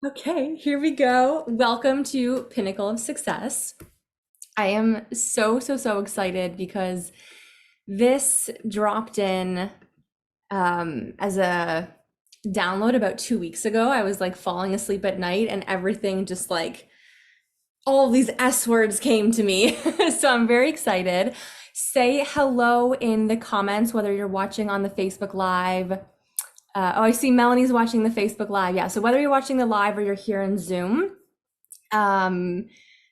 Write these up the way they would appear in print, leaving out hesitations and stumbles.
Okay, here we go. Welcome to Pinnacle of Success. I am so excited because this dropped in as a download about 2 weeks ago. I was like falling asleep at night and everything just like all these S words came to me. So I'm very excited. Say hello in the comments, whether you're watching on the Facebook Live. I see Melanie's watching the Facebook Live. Yeah, so whether you're watching the live or you're here in Zoom, um,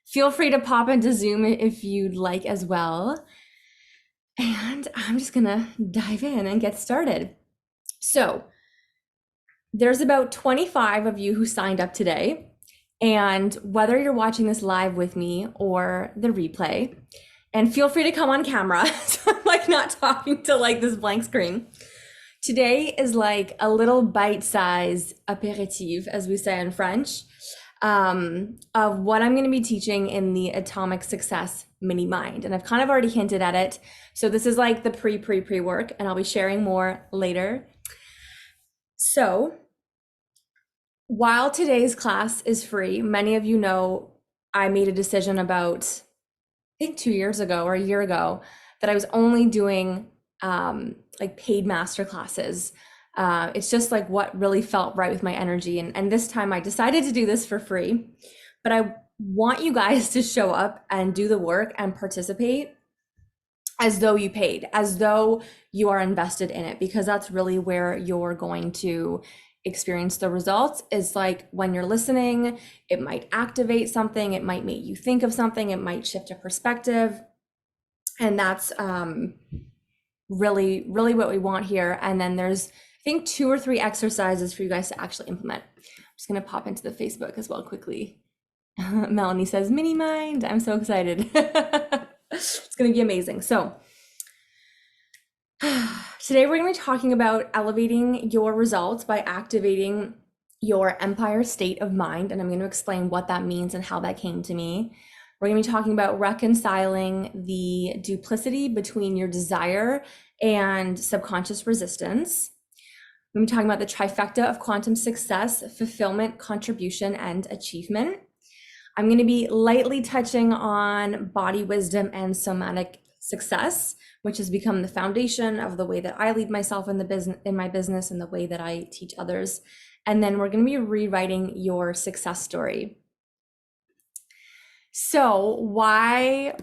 feel free to pop into Zoom if you'd like as well. And I'm just gonna dive in and get started. So there's about 25 of you who signed up today. And whether you're watching this live with me or the replay, and feel free to come on camera, so I'm like not talking to like this blank screen. Today is like a little bite-sized apéritif, as we say in French, of what I'm going to be teaching in the Atomic Success Minimind. And I've kind of already hinted at it. So this is like the pre-work, and I'll be sharing more later. So while today's class is free, many of you know I made a decision about, I think 2 years ago or a year ago, that I was only doing like paid master classes. It's just like what really felt right with my energy. And this time I decided to do this for free, but I want you guys to show up and do the work and participate as though you paid, as though you are invested in it, because that's really where you're going to experience the results. Is like when you're listening, it might activate something, it might make you think of something, it might shift a perspective. And that's really what we want here. And then there's, I think, 2 or 3 exercises for you guys to actually implement. I'm just going to pop into the Facebook as well quickly. Melanie says, mini mind. I'm so excited. It's going to be amazing. So today we're going to be talking about elevating your results by activating your empire state of mind. And I'm going to explain what that means and how that came to me. We're going to be talking about reconciling the duplicity between your desire and subconscious resistance. We're going to be talking about the trifecta of quantum success, fulfillment, contribution, and achievement. I'm going to be lightly touching on body wisdom and somatic success, which has become the foundation of the way that I lead myself in my business and the way that I teach others. And then we're going to be rewriting your success story. So why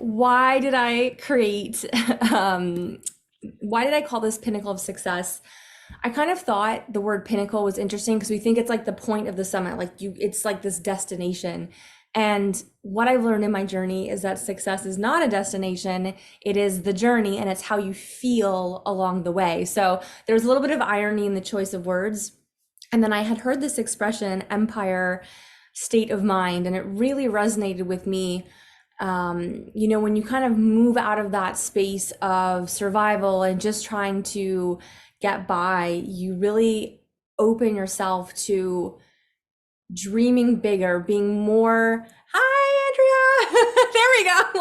did I create, why did I call this Pinnacle of Success? I kind of thought the word pinnacle was interesting because we think it's like the point of the summit, like it's like this destination. And what I've learned in my journey is that success is not a destination, it is the journey, and it's how you feel along the way. So there's a little bit of irony in the choice of words. And then I had heard this expression, empire state of mind, and it really resonated with me. When you kind of move out of that space of survival and just trying to get by, you really open yourself to dreaming bigger, being more, hi Andrea. There we go.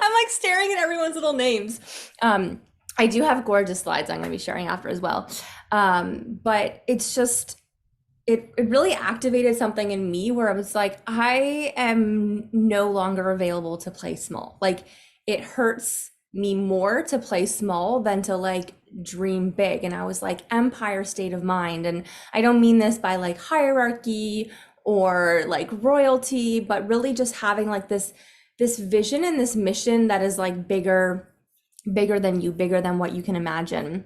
I'm like staring at everyone's little names. I do have gorgeous slides I'm going to be sharing after as well. But it's just, it really activated something in me where I was like, I am no longer available to play small. Like it hurts me more to play small than to like dream big. And I was like, empire state of mind. And I don't mean this by like hierarchy or like royalty, but really just having like this vision and this mission that is like bigger than you, bigger than what you can imagine.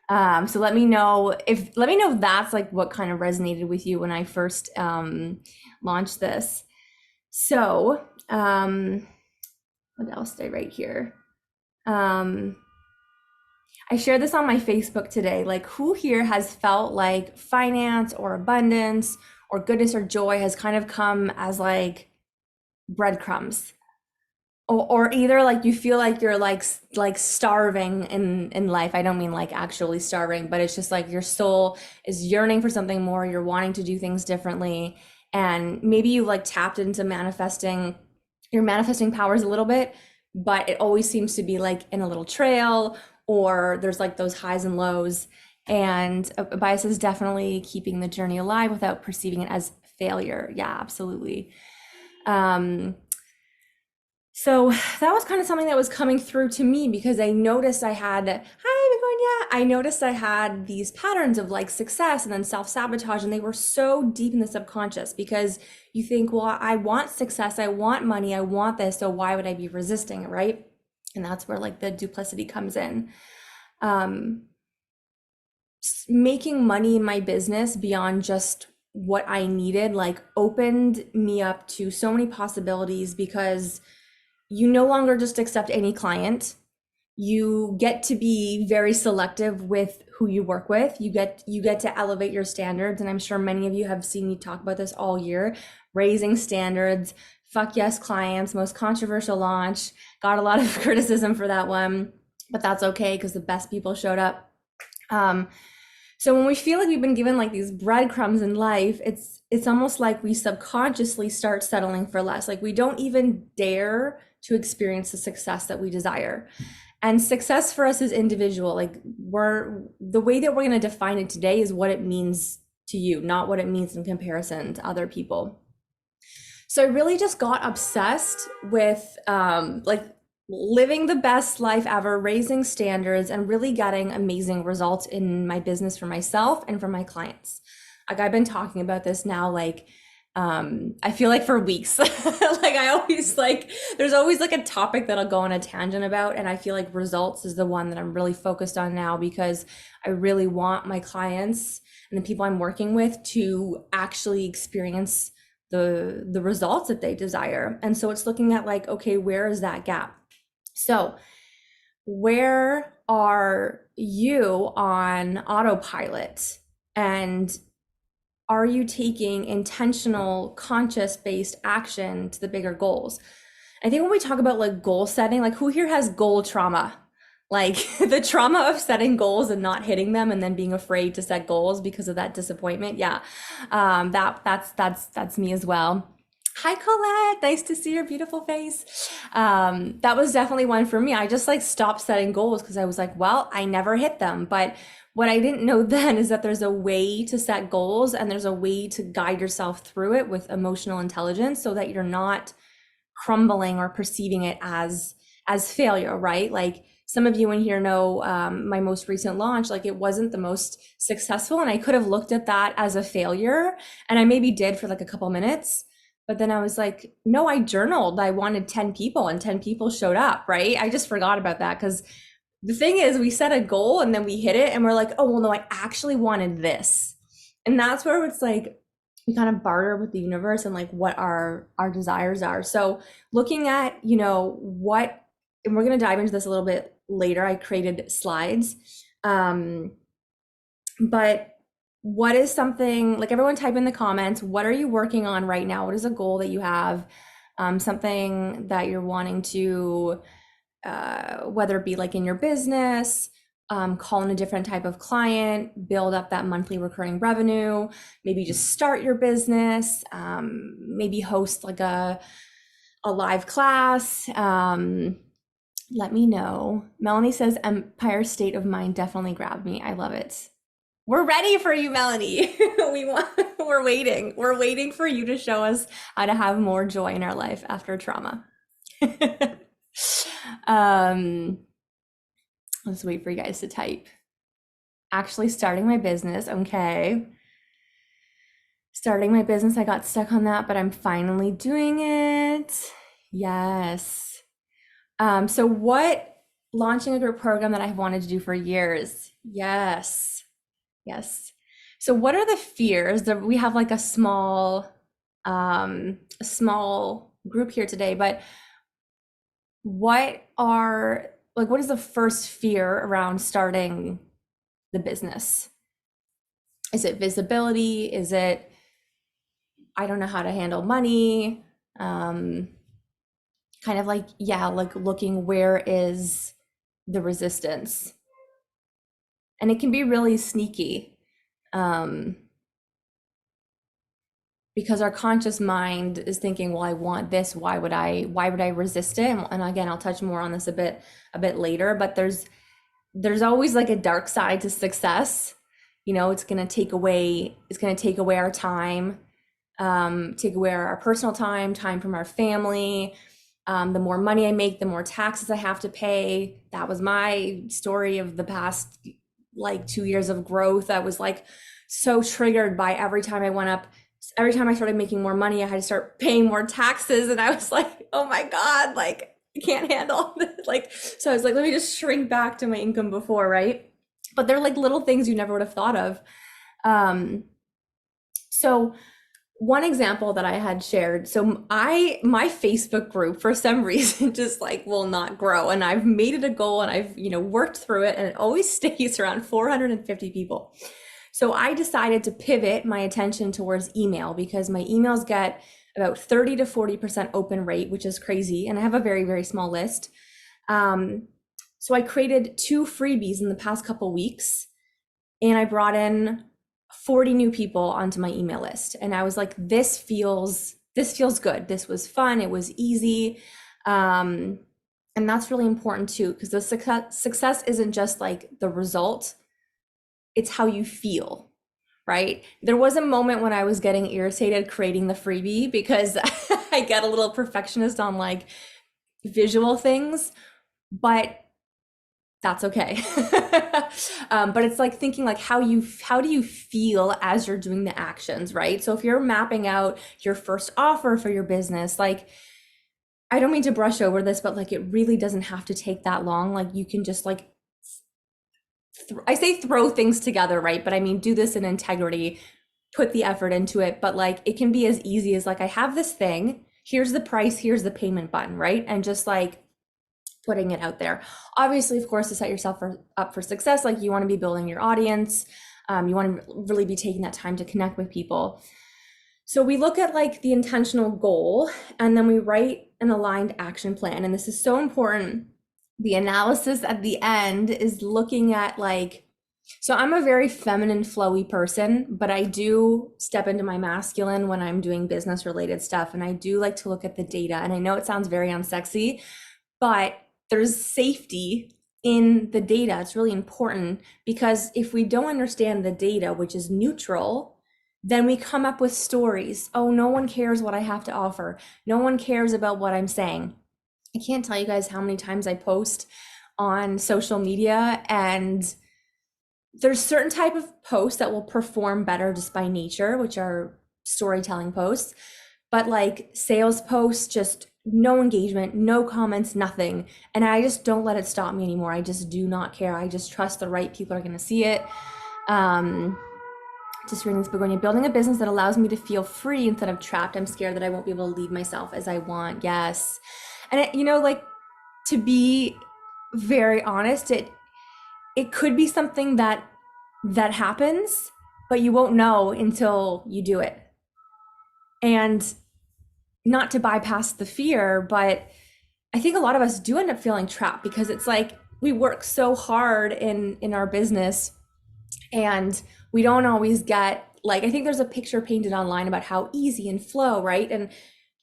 So let me know if that's like what kind of resonated with you when I first launched this. So what else did I write here? I shared this on my Facebook today. Like, who here has felt like finance or abundance or goodness or joy has kind of come as like breadcrumbs? Or either like you feel like you're like starving in life. I don't mean like actually starving, but it's just like your soul is yearning for something more. You're wanting to do things differently. And maybe you like tapped into your manifesting powers a little bit, but it always seems to be like in a little trail, or there's like those highs and lows. And a bias is definitely keeping the journey alive without perceiving it as failure. Yeah, absolutely. So that was kind of something that was coming through to me because I noticed I had, hi, Begonia. I noticed I had these patterns of like success and then self-sabotage, and they were so deep in the subconscious because you think, well, I want success, I want money, I want this, so why would I be resisting it, right? And that's where like the duplicity comes in. Making money in my business beyond just what I needed, like opened me up to so many possibilities because you no longer just accept any client. You get to be very selective with who you work with. You get to elevate your standards. And I'm sure many of you have seen me talk about this all year, raising standards, fuck yes clients, most controversial launch. Got a lot of criticism for that one, but that's okay because the best people showed up. So when we feel like we've been given like these breadcrumbs in life, it's almost like we subconsciously start settling for less. Like we don't even dare to experience the success that we desire. And success for us is individual. Like the way that we're going to define it today is what it means to you, not what it means in comparison to other people. So I really just got obsessed with like living the best life ever, raising standards, and really getting amazing results in my business for myself and for my clients. Like I've been talking about this now, like I feel like for weeks. Like I always like, there's always like a topic that I'll go on a tangent about, and I feel like results is the one that I'm really focused on now because I really want my clients and the people I'm working with to actually experience the results that they desire. And so it's looking at like, okay, where is that gap? So where are you on autopilot, and are you taking intentional, conscious-based action to the bigger goals? I think when we talk about like goal setting, like who here has goal trauma? Like the trauma of setting goals and not hitting them and then being afraid to set goals because of that disappointment. Yeah, that's me as well. Hi, Colette. Nice to see your beautiful face. That was definitely one for me. I just like stopped setting goals because I was like, well, I never hit them. But what I didn't know then is that there's a way to set goals and there's a way to guide yourself through it with emotional intelligence so that you're not crumbling or perceiving it as failure, right? Like some of you in here know my most recent launch, like it wasn't the most successful, and I could have looked at that as a failure, and I maybe did for like a couple minutes. But then I was like, no, I journaled. I wanted 10 people and 10 people showed up, right? I just forgot about that because the thing is we set a goal and then we hit it and we're like, oh, well, no, I actually wanted this. And that's where it's like, we kind of barter with the universe and like what our desires are. So looking at, you know, what, and we're going to dive into this a little bit later. I created slides. But what is something, like everyone type in the comments, what are you working on right now? What is a goal that you have? Something that you're wanting to, whether it be like in your business, call in a different type of client, build up that monthly recurring revenue, maybe just start your business, maybe host like a live class. Let me know. Melanie says Empire State of Mind definitely grabbed me. I love it. We're ready for you, Melanie. We're waiting. We're waiting for you to show us how to have more joy in our life after trauma. Let's wait for you guys to type. Actually starting my business. Okay. Starting my business. I got stuck on that, but I'm finally doing it. Yes. So what, launching a group program that I've wanted to do for years. Yes. Yes. So what are the fears that we have, like a small group here today, but what is the first fear around starting the business? Is it visibility? Is it, I don't know how to handle money? Kind of like, yeah, like looking where is the resistance? And it can be really sneaky because our conscious mind is thinking, well, I want this. Why would I resist it? And again, I'll touch more on this a bit later, but there's always like a dark side to success. You know, it's going to take away our time, take away our personal time from our family. The more money I make, the more taxes I have to pay. That was my story of the past like 2 years of growth. I was like so triggered by every time I started making more money, I had to start paying more taxes. And I was like, oh my God, like I can't handle this. Like, so I was like, let me just shrink back to my income before, right? But they're like little things you never would have thought of. So one example that I had shared, so my Facebook group for some reason just like will not grow, and I've made it a goal and I've, you know, worked through it, and it always stays around 450 people. So I decided to pivot my attention towards email because my emails get about 30 to 40% open rate, which is crazy, and I have a very, very small list. So I created 2 freebies in the past couple weeks, and I brought in 40 new people onto my email list. And I was like, this feels good. This was fun. It was easy. And that's really important too, because the success isn't just like the result, it's how you feel, right? There was a moment when I was getting irritated creating the freebie because I get a little perfectionist on like visual things, but that's okay. But it's like thinking like how do you feel as you're doing the actions, right? So if you're mapping out your first offer for your business, like, I don't mean to brush over this, but like it really doesn't have to take that long. Like you can just like, I say throw things together, right? But I mean, do this in integrity, put the effort into it. But like, it can be as easy as like, I have this thing, here's the price, here's the payment button, right? And just like putting it out there. Obviously, of course, to set yourself up for success, like you want to be building your audience. You want to really be taking that time to connect with people. So we look at like the intentional goal, and then we write an aligned action plan. And this is so important. The analysis at the end is looking at like, so I'm a very feminine, flowy person, but I do step into my masculine when I'm doing business related stuff. And I do like to look at the data. And I know it sounds very unsexy, but there's safety in the data. It's really important because if we don't understand the data, which is neutral, then we come up with stories. Oh, no one cares what I have to offer. No one cares about what I'm saying. I can't tell you guys how many times I post on social media, and there's certain type of posts that will perform better just by nature, which are storytelling posts. But like sales posts, just no engagement, no comments, nothing. And I just don't let it stop me anymore. I just do not care. I just trust the right people are going to see it. Just reading this begonia, building a business that allows me to feel free instead of trapped. I'm scared that I won't be able to lead myself as I want. Yes. And it, you know, like, to be very honest, it could be something that happens, but you won't know until you do it. And not to bypass the fear, but I think a lot of us do end up feeling trapped because it's like we work so hard in our business, and we don't always get, like, I think there's a picture painted online about how easy and flow, right? And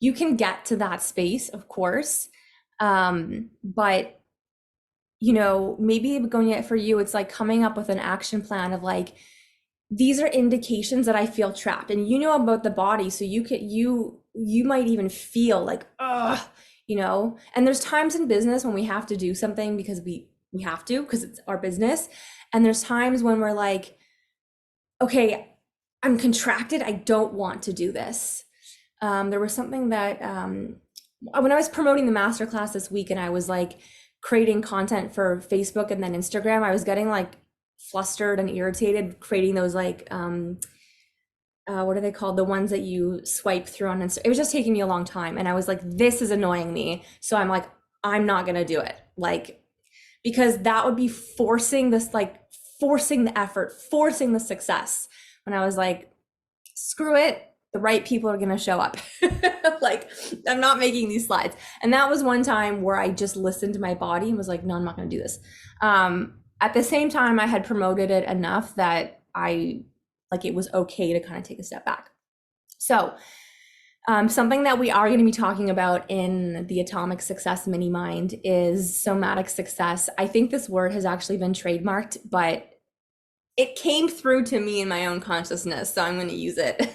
you can get to that space, of course. But you know, maybe going for you, it's like coming up with an action plan of like, these are indications that I feel trapped. And you know about the body, so you might even feel like, you know. And there's times in business when we have to do something because we have to, because it's our business. And there's times when we're like, okay, I'm contracted, I don't want to do this. There was something that when I was promoting the masterclass this week, and I was like creating content for Facebook and then Instagram, I was getting like flustered and irritated creating those like what are they called, the ones that you swipe through on Instagram. It was just taking me a long time, and I was like, this is annoying me. So I'm like, I'm not gonna do it, like, because that would be forcing this, like forcing the effort, forcing the success, when I was like, screw it, the right people are gonna show up. Like, I'm not making these slides. And that was one time where I just listened to my body and was like, no, I'm not gonna do this. At the same time, I had promoted it enough that it was okay to kind of take a step back. So Something that we are going to be talking about in the Atomic Success Minimind is somatic success. I think this word has actually been trademarked, but it came through to me in my own consciousness, so I'm going to use it.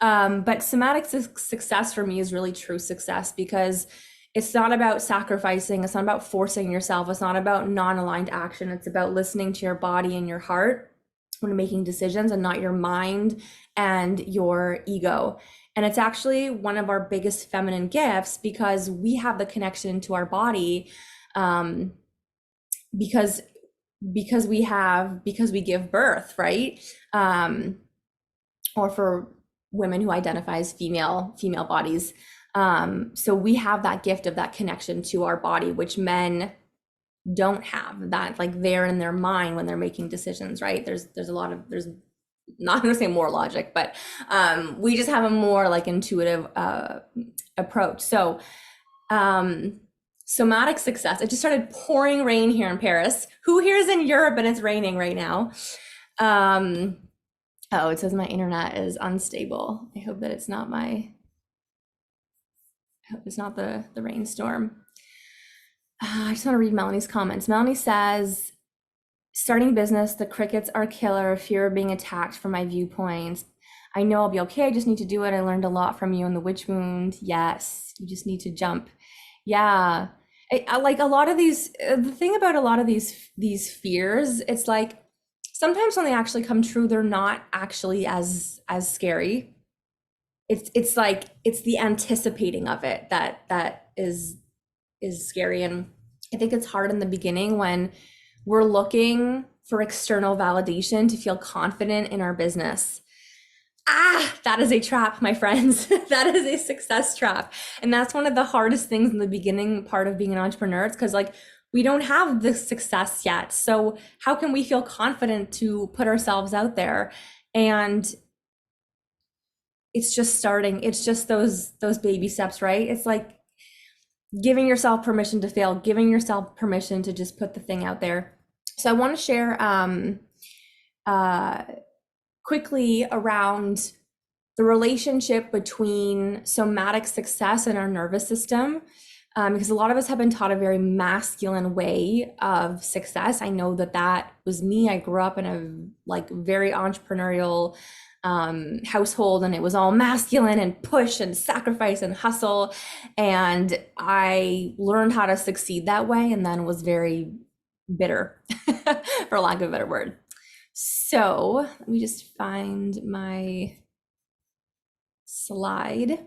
But somatic success for me is really true success, because it's not about sacrificing. It's not about forcing yourself. It's not about non-aligned action. It's about listening to your body and your heart when making decisions, and not your mind and your ego. And it's actually one of our biggest feminine gifts, because we have the connection to our body, because we give birth, right? Or for women who identify as female bodies. So we have that gift of that connection to our body, which men don't have. That, like, they're in their mind when they're making decisions, right? There's not gonna say more logic, but we just have a more like intuitive approach. So somatic success. It just started pouring rain here in Paris. Who here is in Europe and it's raining right now? Oh, it says my internet is unstable. I hope that it's not I hope it's not the rainstorm. I just want to read Melanie's comments. Melanie says, starting business, the crickets are killer, fear of being attacked from my viewpoints. I know I'll be okay. I just need to do it. I learned a lot from you on the witch wound. Yes, you just need to jump. Yeah. I like a lot of these, the thing about a lot of these fears, it's like sometimes when they actually come true, they're not actually as scary. It's like it's the anticipating of it that is scary. And I think it's hard in the beginning when we're looking for external validation to feel confident in our business. That is a trap, my friends. That is a success trap. And that's one of the hardest things in the beginning part of being an entrepreneur. It's because, like, we don't have the success yet. So how can we feel confident to put ourselves out there? And it's just starting. It's just those baby steps, right? It's like giving yourself permission to fail, giving yourself permission to just put the thing out there. So I want to share quickly around the relationship between somatic success and our nervous system, because a lot of us have been taught a very masculine way of success. I know that was me. I grew up in a very entrepreneurial household, and it was all masculine and push and sacrifice and hustle. And I learned how to succeed that way, and then was very bitter, for lack of a better word. So let me just find my slide.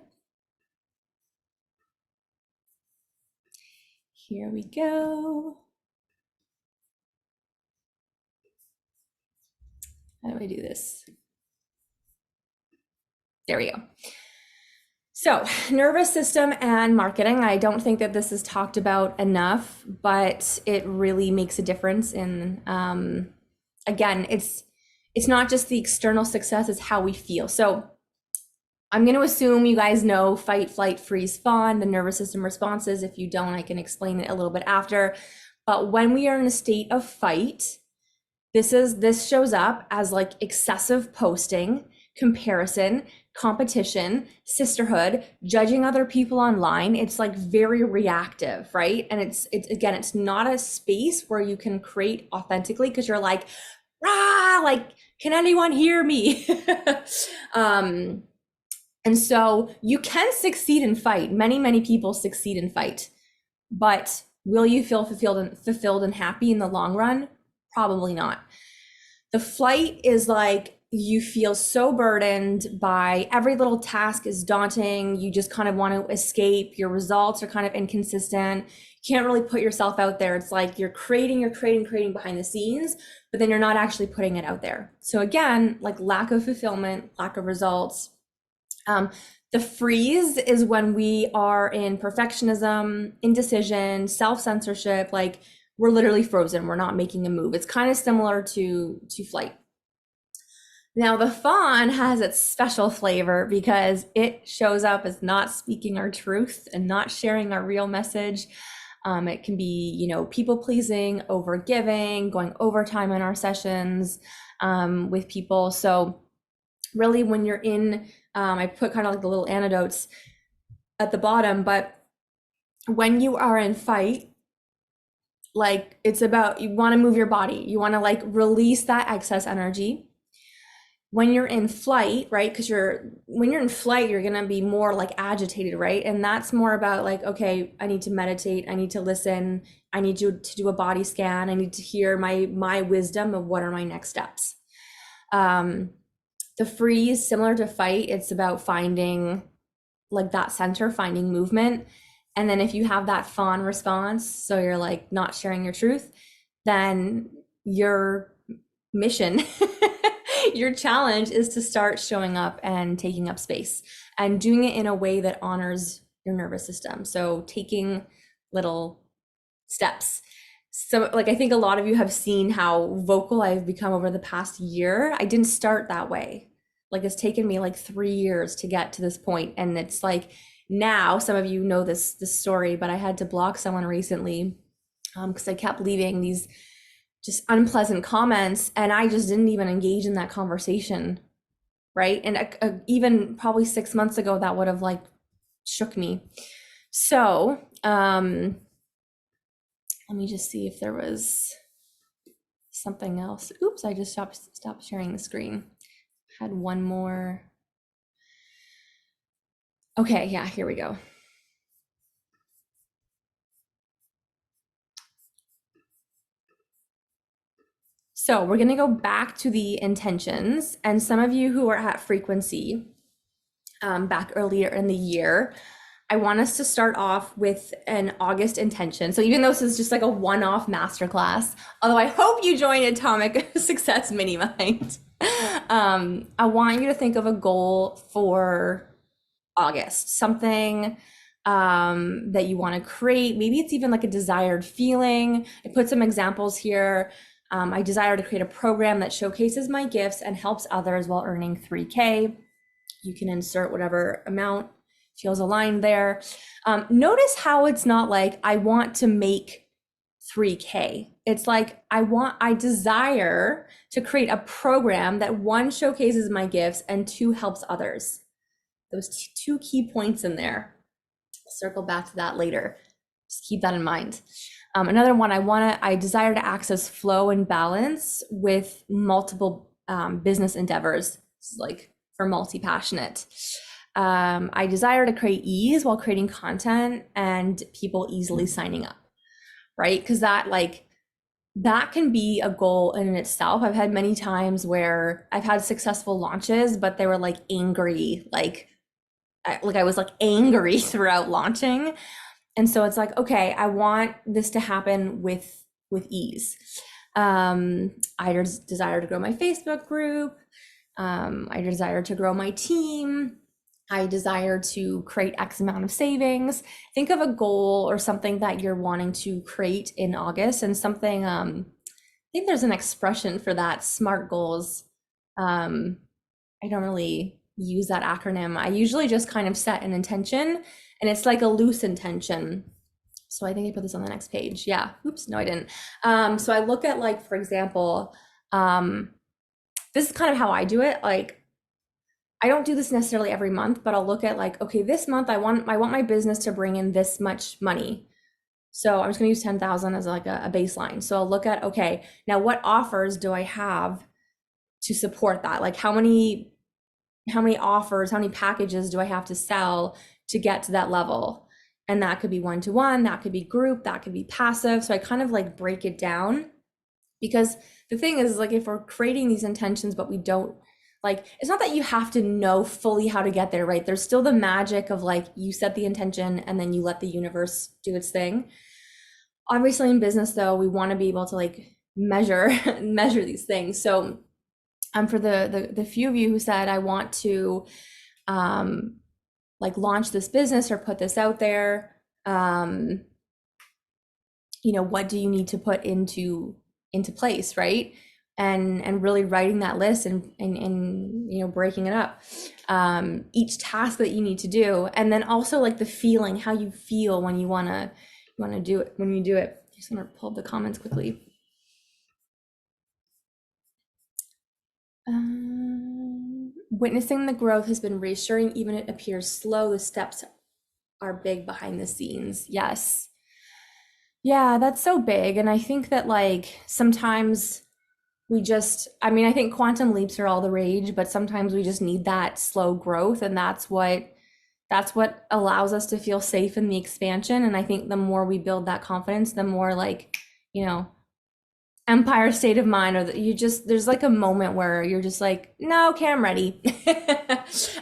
Here we go. How do I do this? There we go. So nervous system and marketing. I don't think that this is talked about enough, but it really makes a difference in, again, it's not just the external success, it's how we feel. So I'm going to assume you guys know fight, flight, freeze, fawn, the nervous system responses. If you don't, I can explain it a little bit after. But when we are in a state of fight, this shows up as like excessive posting, comparison, competition, sisterhood, judging other people online. It's like very reactive, right? And it's again, it's not a space where you can create authentically, because you're like, like, can anyone hear me? And so you can succeed in fight. Many people succeed in fight, but will you feel fulfilled and happy in the long run? Probably not. The flight is like, you feel so burdened by every little task is daunting. You just kind of want to escape. Your results are kind of inconsistent. You can't really put yourself out there. It's like you're creating behind the scenes, but then you're not actually putting it out there. So again, like lack of fulfillment, lack of results. The freeze is when we are in perfectionism, indecision, self-censorship, like we're literally frozen. We're not making a move. It's kind of similar to flight. Now the fawn has its special flavor because it shows up as not speaking our truth and not sharing our real message. It can be, people pleasing, over giving, going overtime in our sessions with people. So really when you're in, I put kind of like the little anecdotes at the bottom, but when you are in fight, like it's about, you want to move your body, you want to like release that excess energy. When you're in flight, right? Because when you're in flight, you're gonna be more like agitated, right? And that's more about like, okay, I need to meditate, I need to listen, I need to do a body scan, I need to hear my wisdom of what are my next steps. The freeze, similar to fight, it's about finding like that center, finding movement. And then if you have that fawn response, so you're like not sharing your truth, then your mission, your challenge is to start showing up and taking up space and doing it in a way that honors your nervous system. So taking little steps. So like, I think a lot of you have seen how vocal I've become over the past year. I didn't start that way. Like it's taken me like 3 years to get to this point. And it's like, now some of you know this story, but I had to block someone recently because I kept leaving these just unpleasant comments and I just didn't even engage in that conversation, right? And even probably 6 months ago, that would have like shook me. So let me just see if there was something else. Oops, I just stopped sharing the screen. Had one more. Okay, yeah, here we go. So we're gonna go back to the intentions, and some of you who are at frequency back earlier in the year, I want us to start off with an August intention. So even though this is just like a one-off masterclass, although I hope you join Atomic Success Minimind, I want you to think of a goal for August, something that you want to create. Maybe it's even like a desired feeling. I put some examples here. I desire to create a program that showcases my gifts and helps others while earning 3K. You can insert whatever amount feels aligned there. Notice how it's not like I want to make 3K. It's like I desire to create a program that one showcases my gifts and two helps others. Those two key points in there. I'll circle back to that later. Just keep that in mind. Another one, I desire to access flow and balance with multiple business endeavors. This is like for multi-passionate. I desire to create ease while creating content and people easily signing up, right? Because that can be a goal in itself. I've had many times where I've had successful launches, but they were like angry, like I was like angry throughout launching. And so it's like, okay, I want this to happen with ease. I desire to grow my Facebook group. I desire to grow my team. I desire to create X amount of savings. Think of a goal or something that you're wanting to create in August, and something, I think there's an expression for that, SMART goals. I don't really use that acronym. I usually just kind of set an intention, and it's like a loose intention. So I think I put this on the next page. Yeah, oops, no, I didn't. So I look at, like, for example, this is kind of how I do it. Like, I don't do this necessarily every month, but I'll look at like, okay, this month I want my business to bring in this much money. So I'm just gonna use 10,000 as like a baseline. So I'll look at, okay, now what offers do I have to support that? Like how many offers, how many packages do I have to sell to get to that level? And that could be one-to-one, that could be group, that could be passive. So I kind of like break it down, because the thing is, like, if we're creating these intentions, but we don't, like, it's not that you have to know fully how to get there, right? There's still the magic of like, you set the intention and then you let the universe do its thing. Obviously in business though, we want to be able to like measure these things. So for the few of you who said, I want to like launch this business or put this out there, you know, what do you need to put into place, right? And really writing that list and you know, breaking it up, each task that you need to do, and then also like the feeling, how you feel when you want to do it, when you do it. I'm just gonna pull up the comments quickly. Witnessing the growth has been reassuring, even if it appears slow. The steps are big behind the scenes. Yes. Yeah, that's so big. And I think that like sometimes we just, I mean, I think quantum leaps are all the rage, but sometimes we just need that slow growth, and that's what allows us to feel safe in the expansion. And I think the more we build that confidence, the more like, you know, empire state of mind, or that you just, there's like a moment where you're just like, no, okay, I'm ready.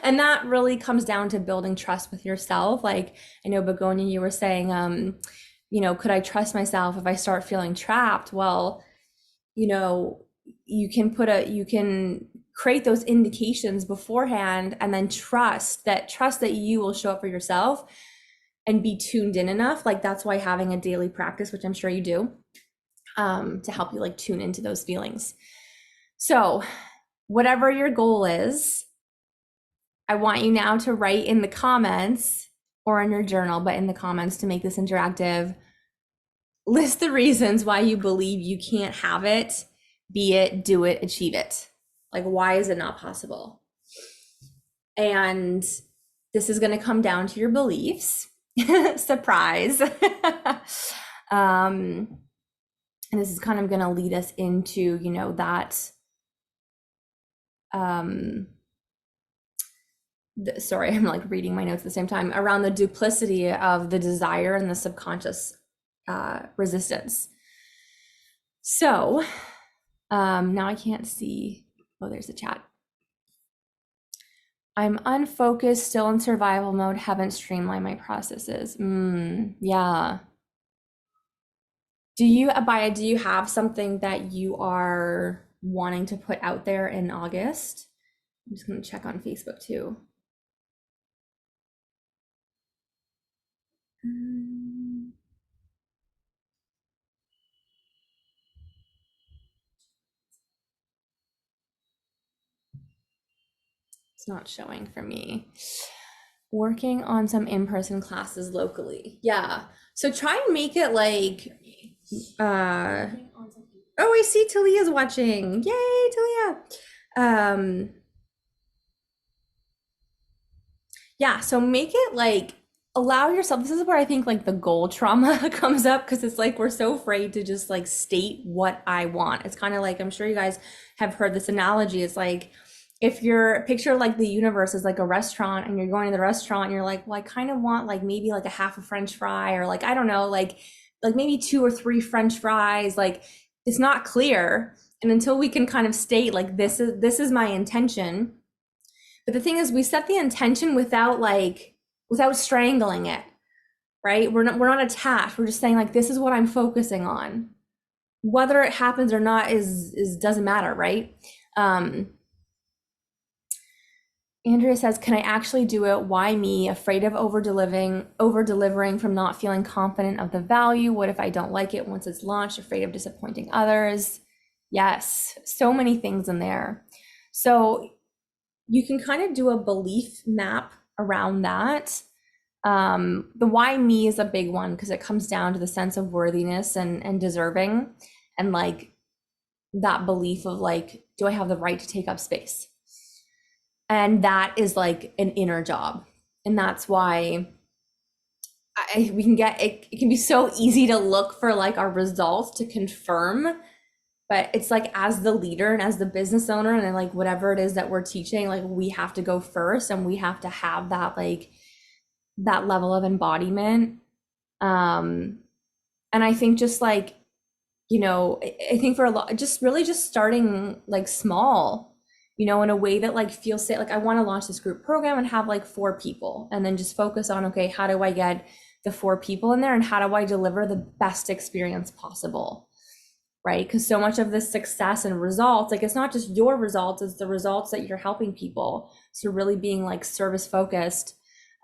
And that really comes down to building trust with yourself. Like I know Begonia, you were saying, you know, could I trust myself if I start feeling trapped? Well, you know, you can create those indications beforehand, and then trust that you will show up for yourself and be tuned in enough. Like that's why having a daily practice, which I'm sure you do, to help you like tune into those feelings. So whatever your goal is, I want you now to write in the comments or in your journal, but in the comments to make this interactive, list the reasons why you believe you can't have it, be it, do it, achieve it. Like, why is it not possible? And this is going to come down to your beliefs. Surprise. And this is kind of going to lead us into, you know, that, sorry, I'm like reading my notes at the same time, around the duplicity of the desire and the subconscious resistance. So now I can't see. Oh, there's the chat. I'm unfocused, still in survival mode, haven't streamlined my processes. Yeah. Abaya, do you have something that you are wanting to put out there in August? I'm just going to check on Facebook too. It's not showing for me. Working on some in-person classes locally. Yeah. So try and make it like, oh, I see Talia's watching. Yay, Talia. Yeah, so make it like, allow yourself, this is where I think like the goal trauma comes up, because it's like we're so afraid to just like state what I want. It's kind of like, I'm sure you guys have heard this analogy. It's like, if you're picture like the universe is like a restaurant, and you're going to the restaurant and you're like, well, I kind of want like maybe like a half a French fry, or like, I don't know, like maybe 2 or 3 French fries. Like it's not clear. And until we can kind of state like, this is my intention. But the thing is, we set the intention without strangling it, right? We're not attached. We're just saying like, this is what I'm focusing on. Whether it happens or not is doesn't matter, right? Andrea says, can I actually do it? Why me? Afraid of over delivering from not feeling confident of the value. What if I don't like it once it's launched? Afraid of disappointing others. Yes, so many things in there. So you can kind of do a belief map around that. The why me is a big one, because it comes down to the sense of worthiness and deserving, and like that belief of like, do I have the right to take up space? And that is like an inner job. And that's why we can get, it can be so easy to look for like our results to confirm, but it's like, as the leader and as the business owner and like whatever it is that we're teaching, like we have to go first, and we have to have that like that level of embodiment. And I think just like, you know, I think for a lot, just really just starting like small, you know, in a way that like feels safe. Like I want to launch this group program and have like 4 people, and then just focus on, okay, how do I get the 4 people in there, and how do I deliver the best experience possible, right? Because so much of this success and results, like it's not just your results, it's the results that you're helping people. So really being like service focused.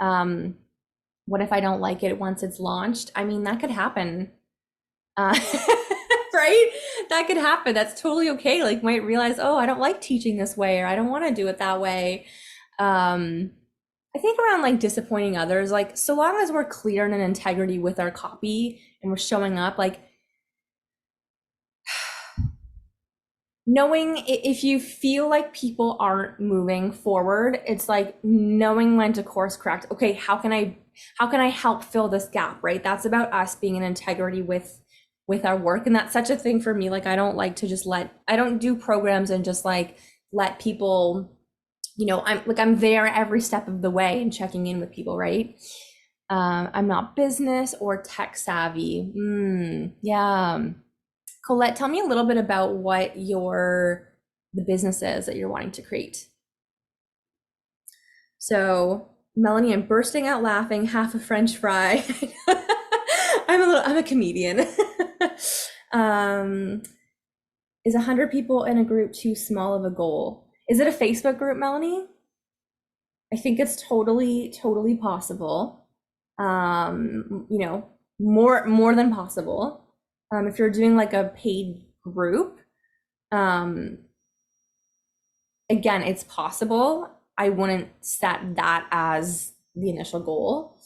What if I don't like it once it's launched? I mean, that could happen. Right? That could happen. That's totally okay. Like, might realize, oh, I don't like teaching this way, or I don't want to do it that way. I think around like disappointing others, like so long as we're clear and in integrity with our copy and we're showing up, like knowing if you feel like people aren't moving forward, it's like knowing when to course correct. Okay, how can I help fill this gap, right? That's about us being in integrity with our work. And that's such a thing for me. Like, I don't like to just I don't do programs and just like let people, I'm there every step of the way and checking in with people, right? I'm not business or tech savvy. Yeah. Colette, tell me a little bit about what the business is that you're wanting to create. So, Melanie, I'm bursting out laughing, half a French fry. I'm a comedian. Is 100 people in a group too small of a goal? Is it a Facebook group, Melanie? I think it's totally possible. More than possible. If you're doing like a paid group, again, it's possible. I wouldn't set that as the initial goal.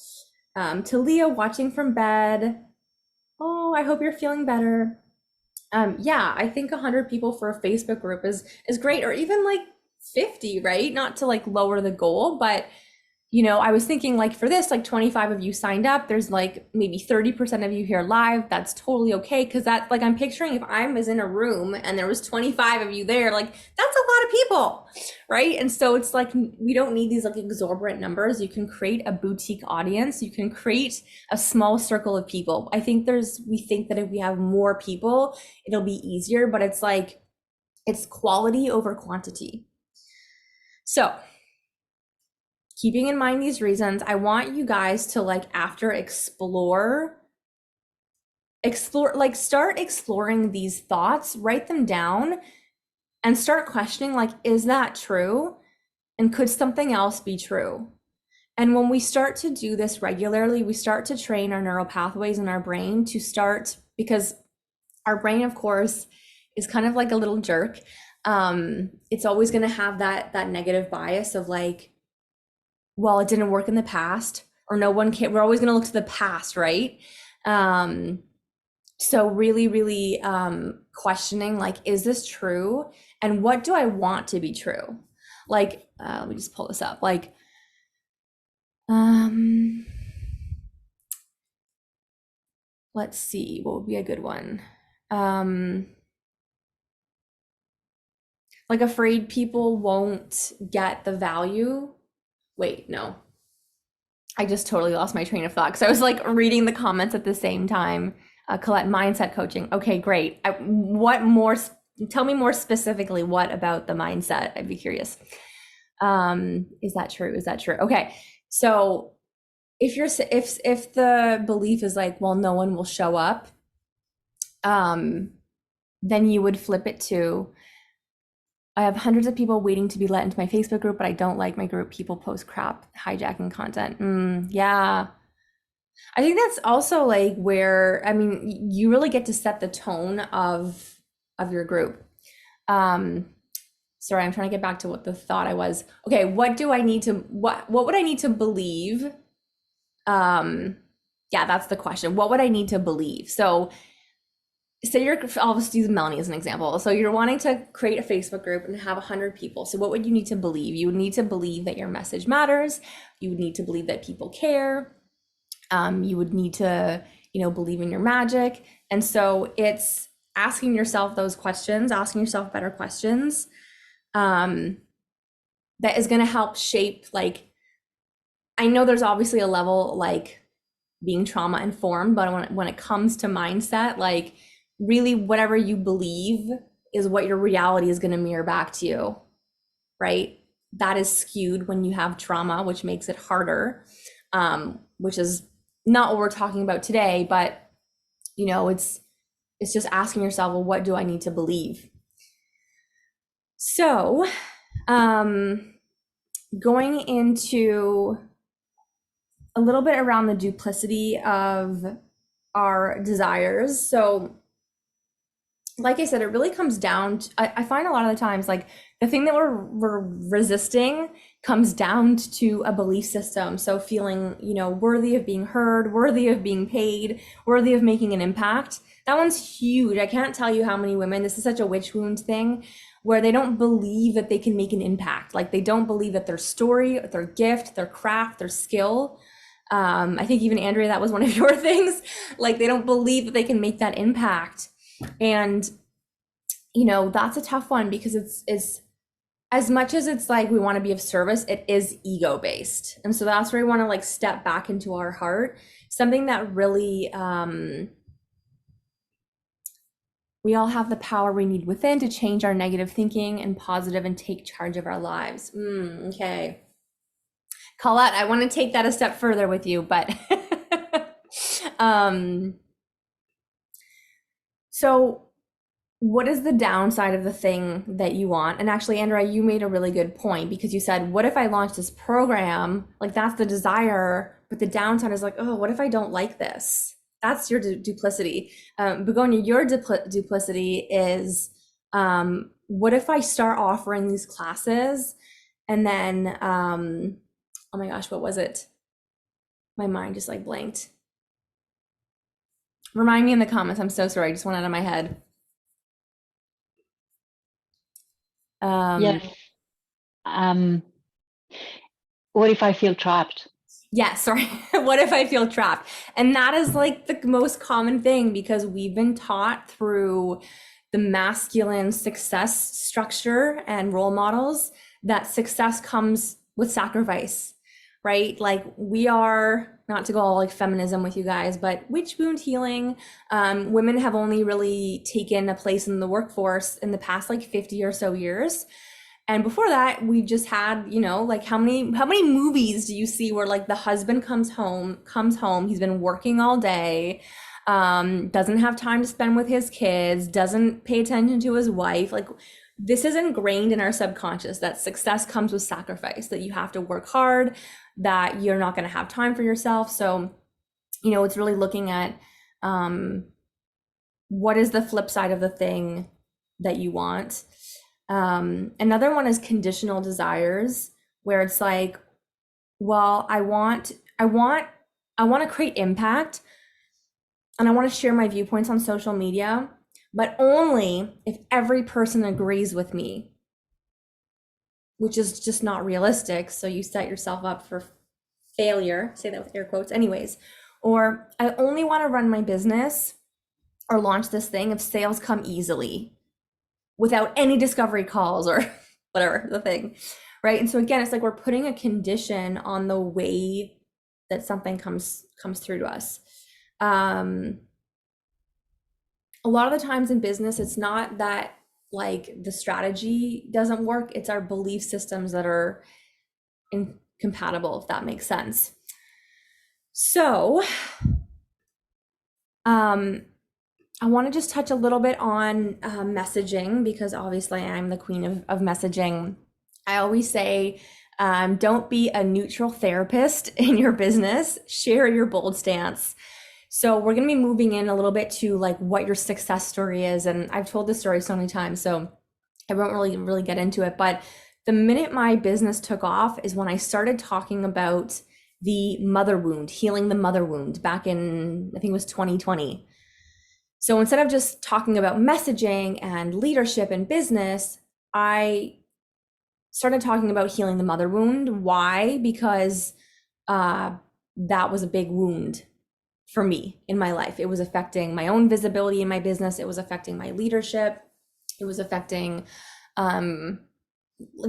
Talia, watching from bed. Oh, I hope you're feeling better. Yeah, I think 100 people for a Facebook group is great, or even like 50, right? Not to like lower the goal, but I was thinking like for this, like 25 of you signed up. There's like maybe 30% of you here live. That's totally okay. Cause that, like, I'm picturing if I was in a room and there was 25 of you there, like that's a lot of people, right? And so it's like, we don't need these like exorbitant numbers. You can create a boutique audience. You can create a small circle of people. I think we think that if we have more people, it'll be easier, but it's like, it's quality over quantity. So, keeping in mind these reasons, I want you guys to like after explore, like start exploring these thoughts, write them down and start questioning like, is that true? And could something else be true? And when we start to do this regularly, we start to train our neural pathways in our brain because our brain, of course, is kind of like a little jerk. It's always going to have that negative bias of like, well, it didn't work in the past, or no one can. We're always going to look to the past, right? So really questioning like, is this true? And what do I want to be true? Like, let me just pull this up. Like, let's see, what would be a good one? Like afraid people won't get the value. Wait, no. I just totally lost my train of thought because I was like reading the comments at the same time. Colette, mindset coaching. Okay, great. What more? Tell me more specifically. What about the mindset? I'd be curious. Is that true? Is that true? Okay, so if the belief is like, well, no one will show up, then you would flip it to, I have hundreds of people waiting to be let into my Facebook group, but I don't like my group. People post crap, hijacking content. Yeah. I think that's also like where, I mean, you really get to set the tone of your group. Sorry, I'm trying to get back to what the thought I was. Okay, what would I need to believe? Yeah, that's the question. What would I need to believe? So say I'll just use Melanie as an example. So you're wanting to create a Facebook group and have 100 people. So what would you need to believe? You would need to believe that your message matters. You would need to believe that people care. You would need to, believe in your magic. And so it's asking yourself those questions, asking yourself better questions, that is going to help shape, like, I know there's obviously a level like being trauma informed, but when it comes to mindset, like really whatever you believe is what your reality is going to mirror back to you, right? That is skewed when you have trauma, which makes it harder, which is not what we're talking about today, but it's just asking yourself, well, what do I need to believe? So, going into a little bit around the duplicity of our desires. So, like I said, it really comes down to, I find a lot of the times, like the thing that we're resisting comes down to a belief system. So feeling, worthy of being heard, worthy of being paid, worthy of making an impact. That one's huge. I can't tell you how many women, this is such a witch wound thing, where they don't believe that they can make an impact. Like they don't believe that their story, their gift, their craft, their skill. I think even Andrea, that was one of your things. Like they don't believe that they can make that impact. And, that's a tough one because it's as much as it's like we want to be of service, it is ego based. And so that's where we want to like step back into our heart. Something that really, we all have the power we need within to change our negative thinking and positive and take charge of our lives. Okay. Colette, I want to take that a step further with you, but so what is the downside of the thing that you want? And actually, Andrea, you made a really good point because you said, what if I launch this program? Like that's the desire, but the downside is like, oh, what if I don't like this? That's your duplicity. Begonia, your duplicity is, what if I start offering these classes and then, oh my gosh, what was it? My mind just like blanked. Remind me in the comments. I'm so sorry. I just went out of my head. Yes. What if I feel trapped? Yeah, sorry. What if I feel trapped? And that is like the most common thing because we've been taught through the masculine success structure and role models that success comes with sacrifice, right? Like we are, not to go all like feminism with you guys, but witch wound healing, women have only really taken a place in the workforce in the past like 50 or so years. And before that, we just had, like how many movies do you see where like the husband comes home, he's been working all day, doesn't have time to spend with his kids, doesn't pay attention to his wife. Like this is ingrained in our subconscious that success comes with sacrifice, that you have to work hard, that you're not going to have time for yourself. So, it's really looking at what is the flip side of the thing that you want. Another one is conditional desires, where it's like, well, I want to create impact and I want to share my viewpoints on social media, but only if every person agrees with me, which is just not realistic. So you set yourself up for failure, say that with air quotes anyways. Or I only want to run my business or launch this thing if sales come easily, without any discovery calls or whatever the thing, right? And so again, it's like we're putting a condition on the way that something comes through to us. A lot of the times in business, it's not that like the strategy doesn't work, it's our belief systems that are incompatible, if that makes sense. So, I want to just touch a little bit on messaging because obviously I'm the queen of messaging. I always say, don't be a neutral therapist in your business, share your bold stance. So we're going to be moving in a little bit to like what your success story is. And I've told this story so many times, so I won't really get into it. But the minute my business took off is when I started talking about the mother wound, healing the mother wound back in, I think it was 2020. So instead of just talking about messaging and leadership and business, I started talking about healing the mother wound. Why? Because that was a big wound for me in my life. It was affecting my own visibility in my business. It was affecting my leadership. It was affecting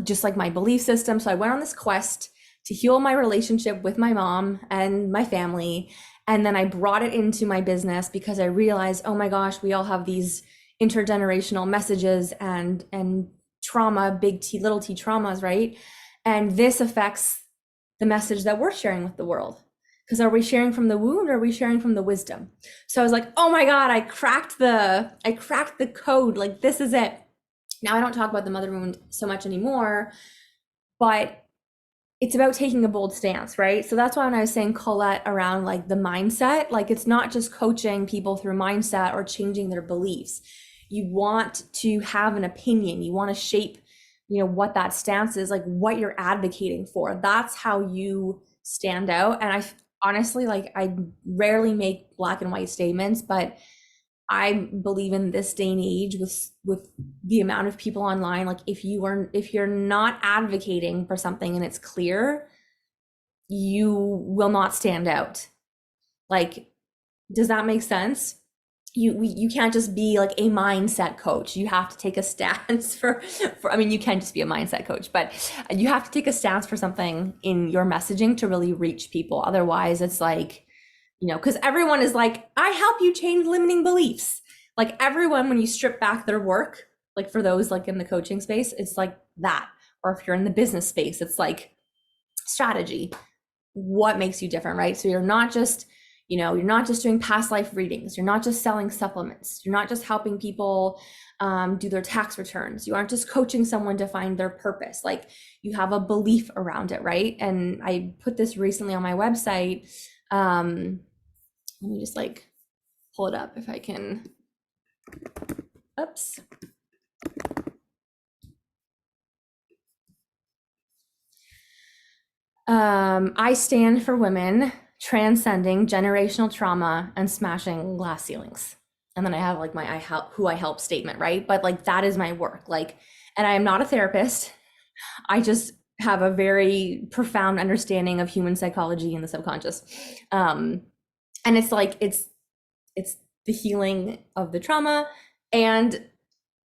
just like my belief system. So I went on this quest to heal my relationship with my mom and my family. And then I brought it into my business because I realized, oh my gosh, we all have these intergenerational messages and trauma, big T, little t traumas, right? And this affects the message that we're sharing with the world. Because are we sharing from the wound or are we sharing from the wisdom? So I was like, oh my God, I cracked the code. Like, this is it. Now I don't talk about the mother wound so much anymore, but it's about taking a bold stance, right? So that's why when I was saying Colette around like the mindset, like it's not just coaching people through mindset or changing their beliefs. You want to have an opinion. You want to shape what that stance is, like what you're advocating for. That's how you stand out. And I honestly, like, I rarely make black and white statements, but I believe in this day and age with the amount of people online, like if you're not advocating for something and it's clear, you will not stand out. Like, does that make sense? You can't just be like a mindset coach. You have to take a stance for I mean, you can just be a mindset coach, but you have to take a stance for something in your messaging to really reach people. Otherwise, it's like, because everyone is like, I help you change limiting beliefs. Like everyone, when you strip back their work, like for those like in the coaching space, it's like that. Or if you're in the business space, it's like strategy. What makes you different, right? So you're not just doing past life readings. You're not just selling supplements. You're not just helping people do their tax returns. You aren't just coaching someone to find their purpose. Like you have a belief around it, right? And I put this recently on my website. Let me just like pull it up if I can. Oops. I stand for women transcending generational trauma and smashing glass ceilings. And then I have like my who I help statement, right? But like that is my work. Like, and I am not a therapist. I just have a very profound understanding of human psychology and the subconscious. And it's like it's the healing of the trauma and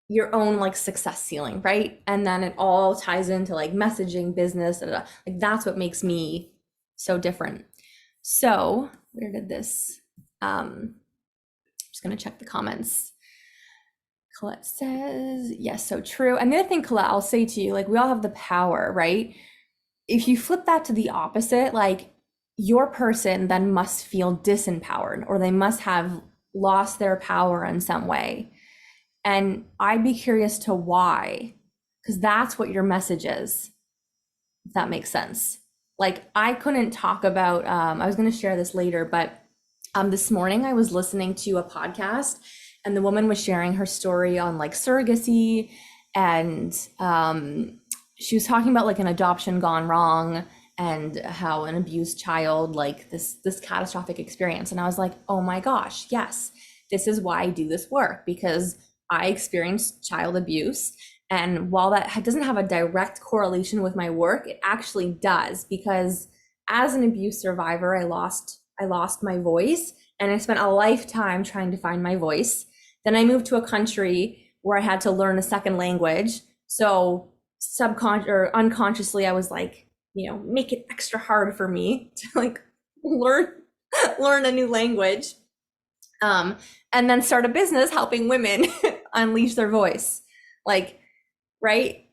your own like success ceiling, right? And then it all ties into like messaging, business, like that's what makes me so different. So where did this, I'm just gonna check the comments. Colette says, yes, so true. And the other thing, Colette, I'll say to you, like we all have the power, right? If you flip that to the opposite, like your person then must feel disempowered or they must have lost their power in some way. And I'd be curious to why, because that's what your message is, if that makes sense. Like I couldn't talk about, I was going to share this later, but this morning I was listening to a podcast and the woman was sharing her story on like surrogacy and she was talking about like an adoption gone wrong and how an abused child, like this catastrophic experience. And I was like, oh my gosh, yes, this is why I do this work, because I experienced child abuse. And while that doesn't have a direct correlation with my work, it actually does, because as an abuse survivor, I lost my voice and I spent a lifetime trying to find my voice. Then I moved to a country where I had to learn a second language. So subconscious or unconsciously, I was like, make it extra hard for me to like learn a new language. And then start a business helping women unleash their voice. Like, right?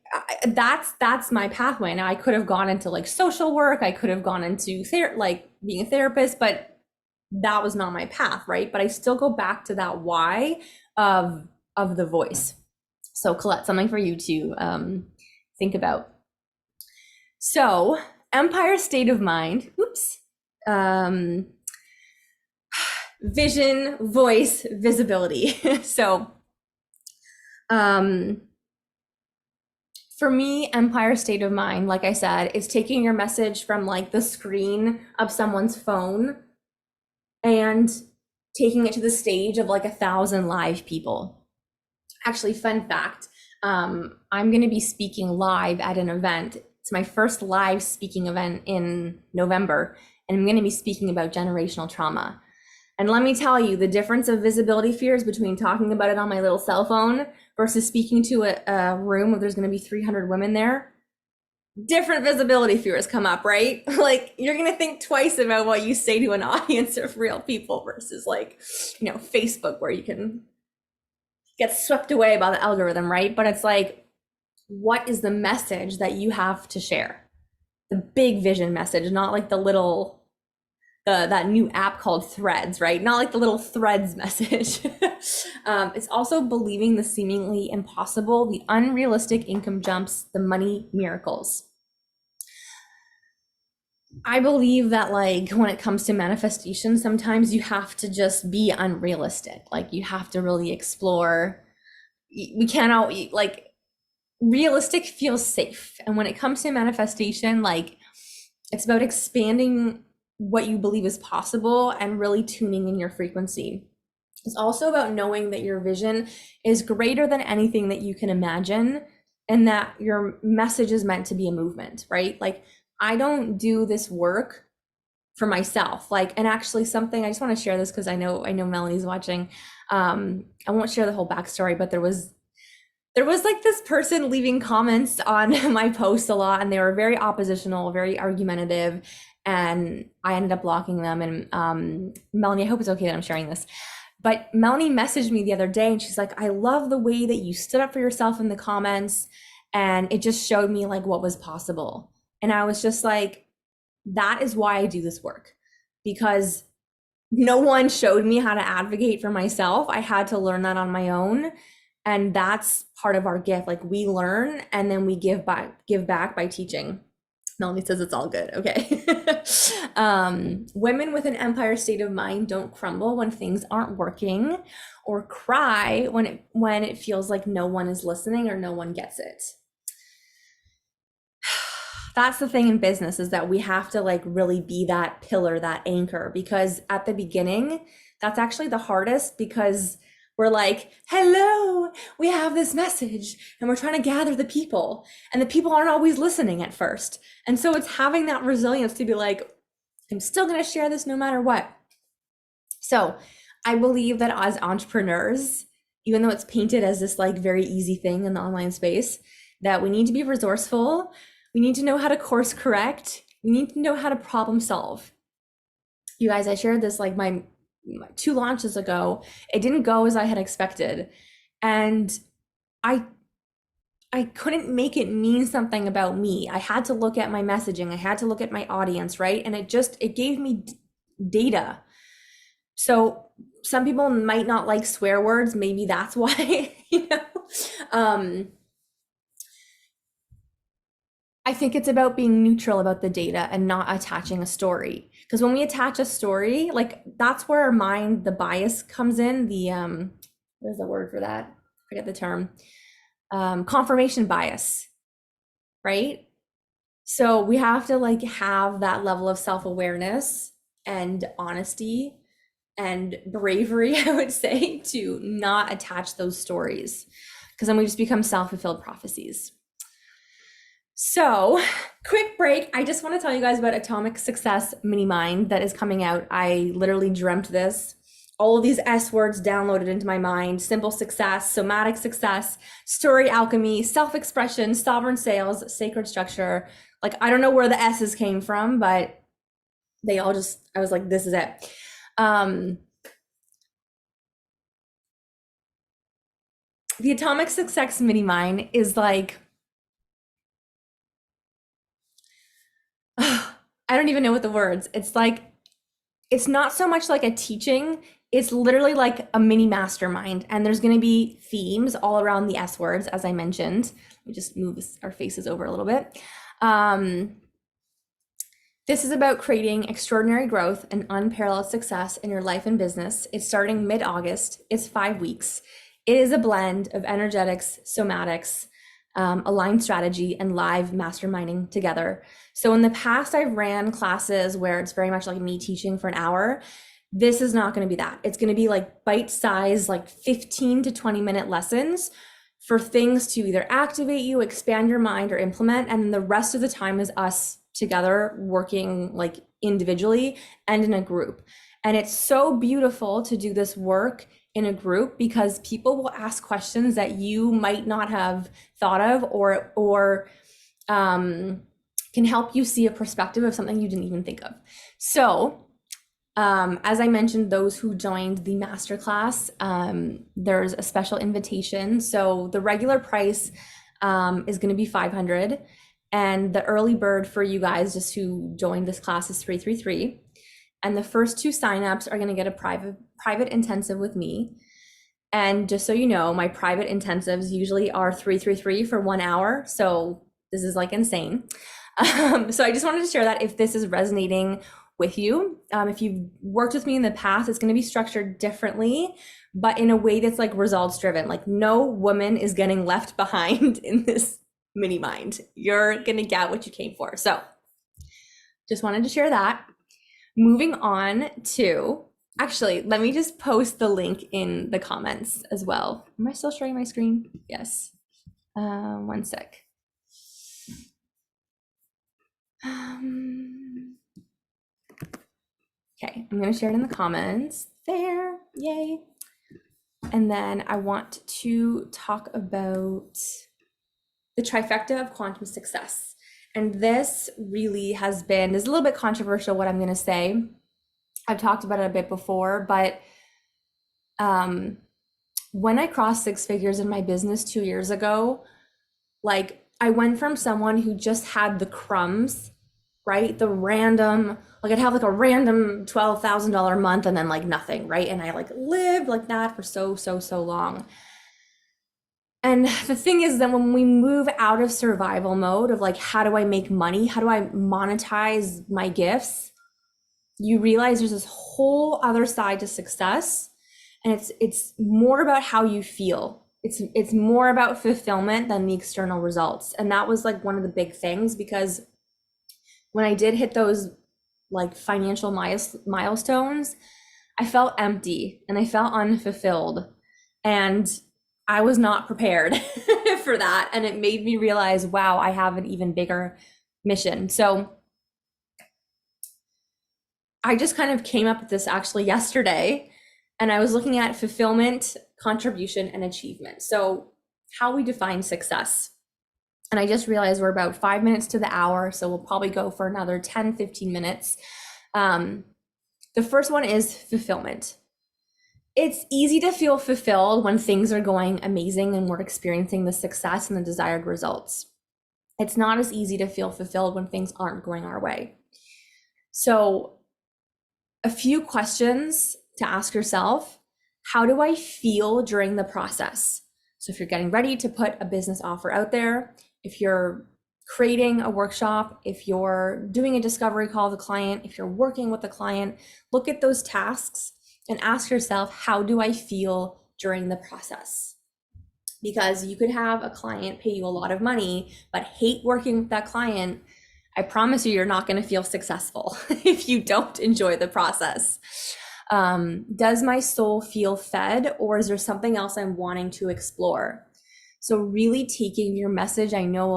That's my pathway. Now I could have gone into like social work. I could have gone into like being a therapist, but that was not my path, right? But I still go back to that why of the voice. So Colette, something for you to think about. So Empire State of Mind, vision, voice, visibility. So for me, Empire State of Mind, like I said, is taking your message from like the screen of someone's phone and taking it to the stage of like 1,000 live people. Actually, fun fact, I'm going to be speaking live at an event. It's my first live speaking event in November, and I'm going to be speaking about generational trauma. And let me tell you, the difference of visibility fears between talking about it on my little cell phone versus speaking to a room where there's going to be 300 women there, different visibility fears come up, right? Like you're going to think twice about what you say to an audience of real people versus like, Facebook where you can get swept away by the algorithm, right? But it's like, what is the message that you have to share? The big vision message, not like the little that new app called Threads, right? Not like the little Threads message. It's also believing the seemingly impossible, the unrealistic income jumps, the money miracles. I believe that like when it comes to manifestation, sometimes you have to just be unrealistic. Like you have to really explore. We cannot like realistic feels safe. And when it comes to manifestation, like it's about expanding what you believe is possible and really tuning in your frequency. It's also about knowing that your vision is greater than anything that you can imagine, and that your message is meant to be a movement, right? Like, I don't do this work for myself. Like, and actually something, I just want to share this because I know Melanie's watching. I won't share the whole backstory, but there was like this person leaving comments on my post a lot, and they were very oppositional, very argumentative, and I ended up blocking them. And Melanie, I hope it's okay that I'm sharing this. But Melanie messaged me the other day and she's like, I love the way that you stood up for yourself in the comments. And it just showed me like what was possible. And I was just like, that is why I do this work, because no one showed me how to advocate for myself. I had to learn that on my own. And that's part of our gift. Like, we learn and then we give back by teaching. Melanie says it's all good. Okay. Women with an empire state of mind don't crumble when things aren't working, or cry when it feels like no one is listening or no one gets it. That's the thing in business, is that we have to like really be that pillar, that anchor, because at the beginning, that's actually the hardest, because we're like, hello, we have this message and we're trying to gather the people, and the people aren't always listening at first. And so it's having that resilience to be like, I'm still going to share this no matter what. So I believe that as entrepreneurs, even though it's painted as this like very easy thing in the online space, that we need to be resourceful. We need to know how to course correct. We need to know how to problem solve. You guys, I shared this like my 2 launches ago. It didn't go as I had expected. And I couldn't make it mean something about me. I had to look at my messaging. I had to look at my audience, right? And it gave me data. So some people might not like swear words. Maybe that's why, I think it's about being neutral about the data and not attaching a story. Because when we attach a story, like, that's where our mind, the bias comes in. The what is the word for that? I forget the term. Confirmation bias, right? So we have to like have that level of self-awareness and honesty and bravery, I would say, to not attach those stories, because then we just become self-fulfilled prophecies. So, quick break. I just want to tell you guys about Atomic Success Minimind that is coming out. I literally dreamt this. All of these S words downloaded into my mind: simple success, somatic success, story alchemy, self-expression, sovereign sales, sacred structure. Like, I don't know where the S's came from, but they all just, I was like, this is it. The Atomic Success Minimind is like, I don't even know what the words. It's like, it's not so much like a teaching. It's literally like a mini mastermind, and there's going to be themes all around the S words, as I mentioned. Let me just move our faces over a little bit. This is about creating extraordinary growth and unparalleled success in your life and business. It's starting mid-August. It's 5 weeks. It is a blend of energetics, somatics, aligned strategy, and live masterminding together. So in the past, I've ran classes where it's very much like me teaching for an hour. This is not going to be that. It's going to be like bite-sized, like 15 to 20-minute lessons for things to either activate you, expand your mind, or implement. And then the rest of the time is us together working like individually and in a group. And it's so beautiful to do this work in a group, because people will ask questions that you might not have thought of, or can help you see a perspective of something you didn't even think of. So as I mentioned, those who joined the masterclass, there's a special invitation. So the regular price is going to be $500, and the early bird for you guys just who joined this class is $333. And the first 2 signups are going to get a private intensive with me. And just so you know, my private intensives usually are $333 for 1 hour. So this is like insane. So I just wanted to share that if this is resonating, with you. If you've worked with me in the past, it's going to be structured differently, but in a way that's like results driven. Like no woman is getting left behind in this mini mind. You're going to get what you came for. So just wanted to share that. Moving on to, actually, let me just post the link in the comments as well. Am I still sharing my screen? Yes. One sec. Okay, I'm going to share it in the comments there. Yay. And then I want to talk about the trifecta of quantum success. And this really has been, this is a little bit controversial what I'm going to say. I've talked about it a bit before, but when I crossed six figures in my business 2 years ago, like I went from someone who just had the crumbs, right? The random, like I'd have like a random $12,000 month and then like nothing, right? And I like lived like that for so long. And the thing is that when we move out of survival mode of like, how do I make money? How do I monetize my gifts? You realize there's this whole other side to success. And it's more about how you feel. It's more about fulfillment than the external results. And that was like one of the big things, because when I did hit those like financial milestones, I felt empty and I felt unfulfilled, and I was not prepared for that. And it made me realize, wow, I have an even bigger mission. So I just kind of came up with this actually yesterday, and I was looking at fulfillment, contribution, and achievement. So how we define success. And I just realized we're about 5 minutes to the hour, so we'll probably go for another 10, 15 minutes. The first one is fulfillment. It's easy to feel fulfilled when things are going amazing and we're experiencing the success and the desired results. It's not as easy to feel fulfilled when things aren't going our way. So a few questions to ask yourself: how do I feel during the process? So if you're getting ready to put a business offer out there, if you're creating a workshop, if you're doing a discovery call with a client, if you're working with a client, look at those tasks and ask yourself, how do I feel during the process? Because you could have a client pay you a lot of money, but hate working with that client. I promise you're not going to feel successful if you don't enjoy the process. Does my soul feel fed, or is there something else I'm wanting to explore? So really taking your message. I know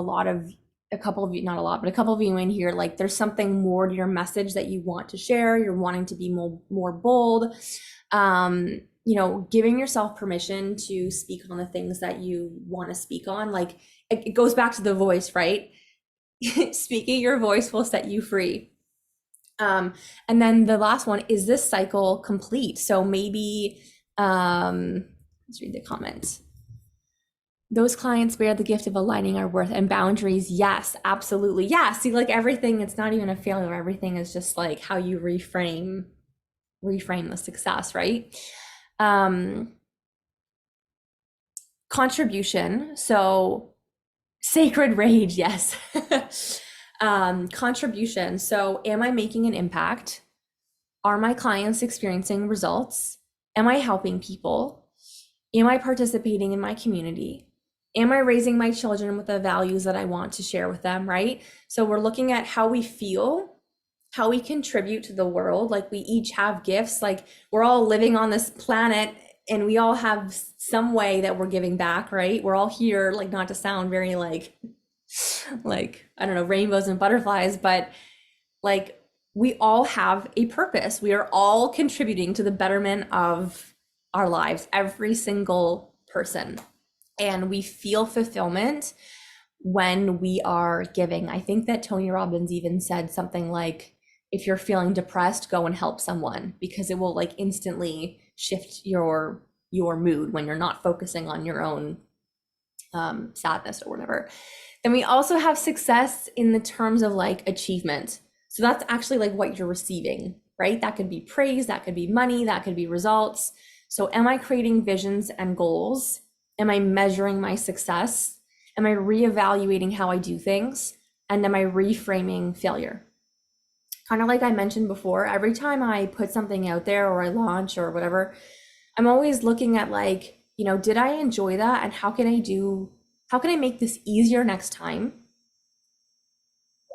a couple of you, not a lot, but a couple of you in here, like there's something more to your message that you want to share. You're wanting to be more bold. Giving yourself permission to speak on the things that you want to speak on. Like it goes back to the voice, right? Speaking your voice will set you free. And then the last one, is this cycle complete? So maybe, let's read the comments. Those clients bear the gift of aligning our worth and boundaries. Yes, absolutely. Yeah. See, like everything, it's not even a failure. Everything is just like how you reframe the success, right? Contribution. So sacred rage. Yes. Contribution. So am I making an impact? Are my clients experiencing results? Am I helping people? Am I participating in my community? Am I raising my children with the values that I want to share with them, right? So we're looking at how we feel, how we contribute to the world. Like we each have gifts, like we're all living on this planet and we all have some way that we're giving back, right? We're all here, like not to sound very like, I don't know, rainbows and butterflies, but like we all have a purpose. We are all contributing to the betterment of our lives, every single person. And we feel fulfillment when we are giving. I think that Tony Robbins even said something like, if you're feeling depressed, go and help someone, because it will like instantly shift your mood when you're not focusing on your own sadness or whatever. Then we also have success in the terms of like achievement. So that's actually like what you're receiving, right? That could be praise, that could be money, that could be results. So am I creating visions and goals? Am I measuring my success? Am I reevaluating how I do things? And am I reframing failure? kind of like I mentioned before, every time I put something out there or I launch or whatever, I'm always looking at like, did I enjoy that? And how can I make this easier next time?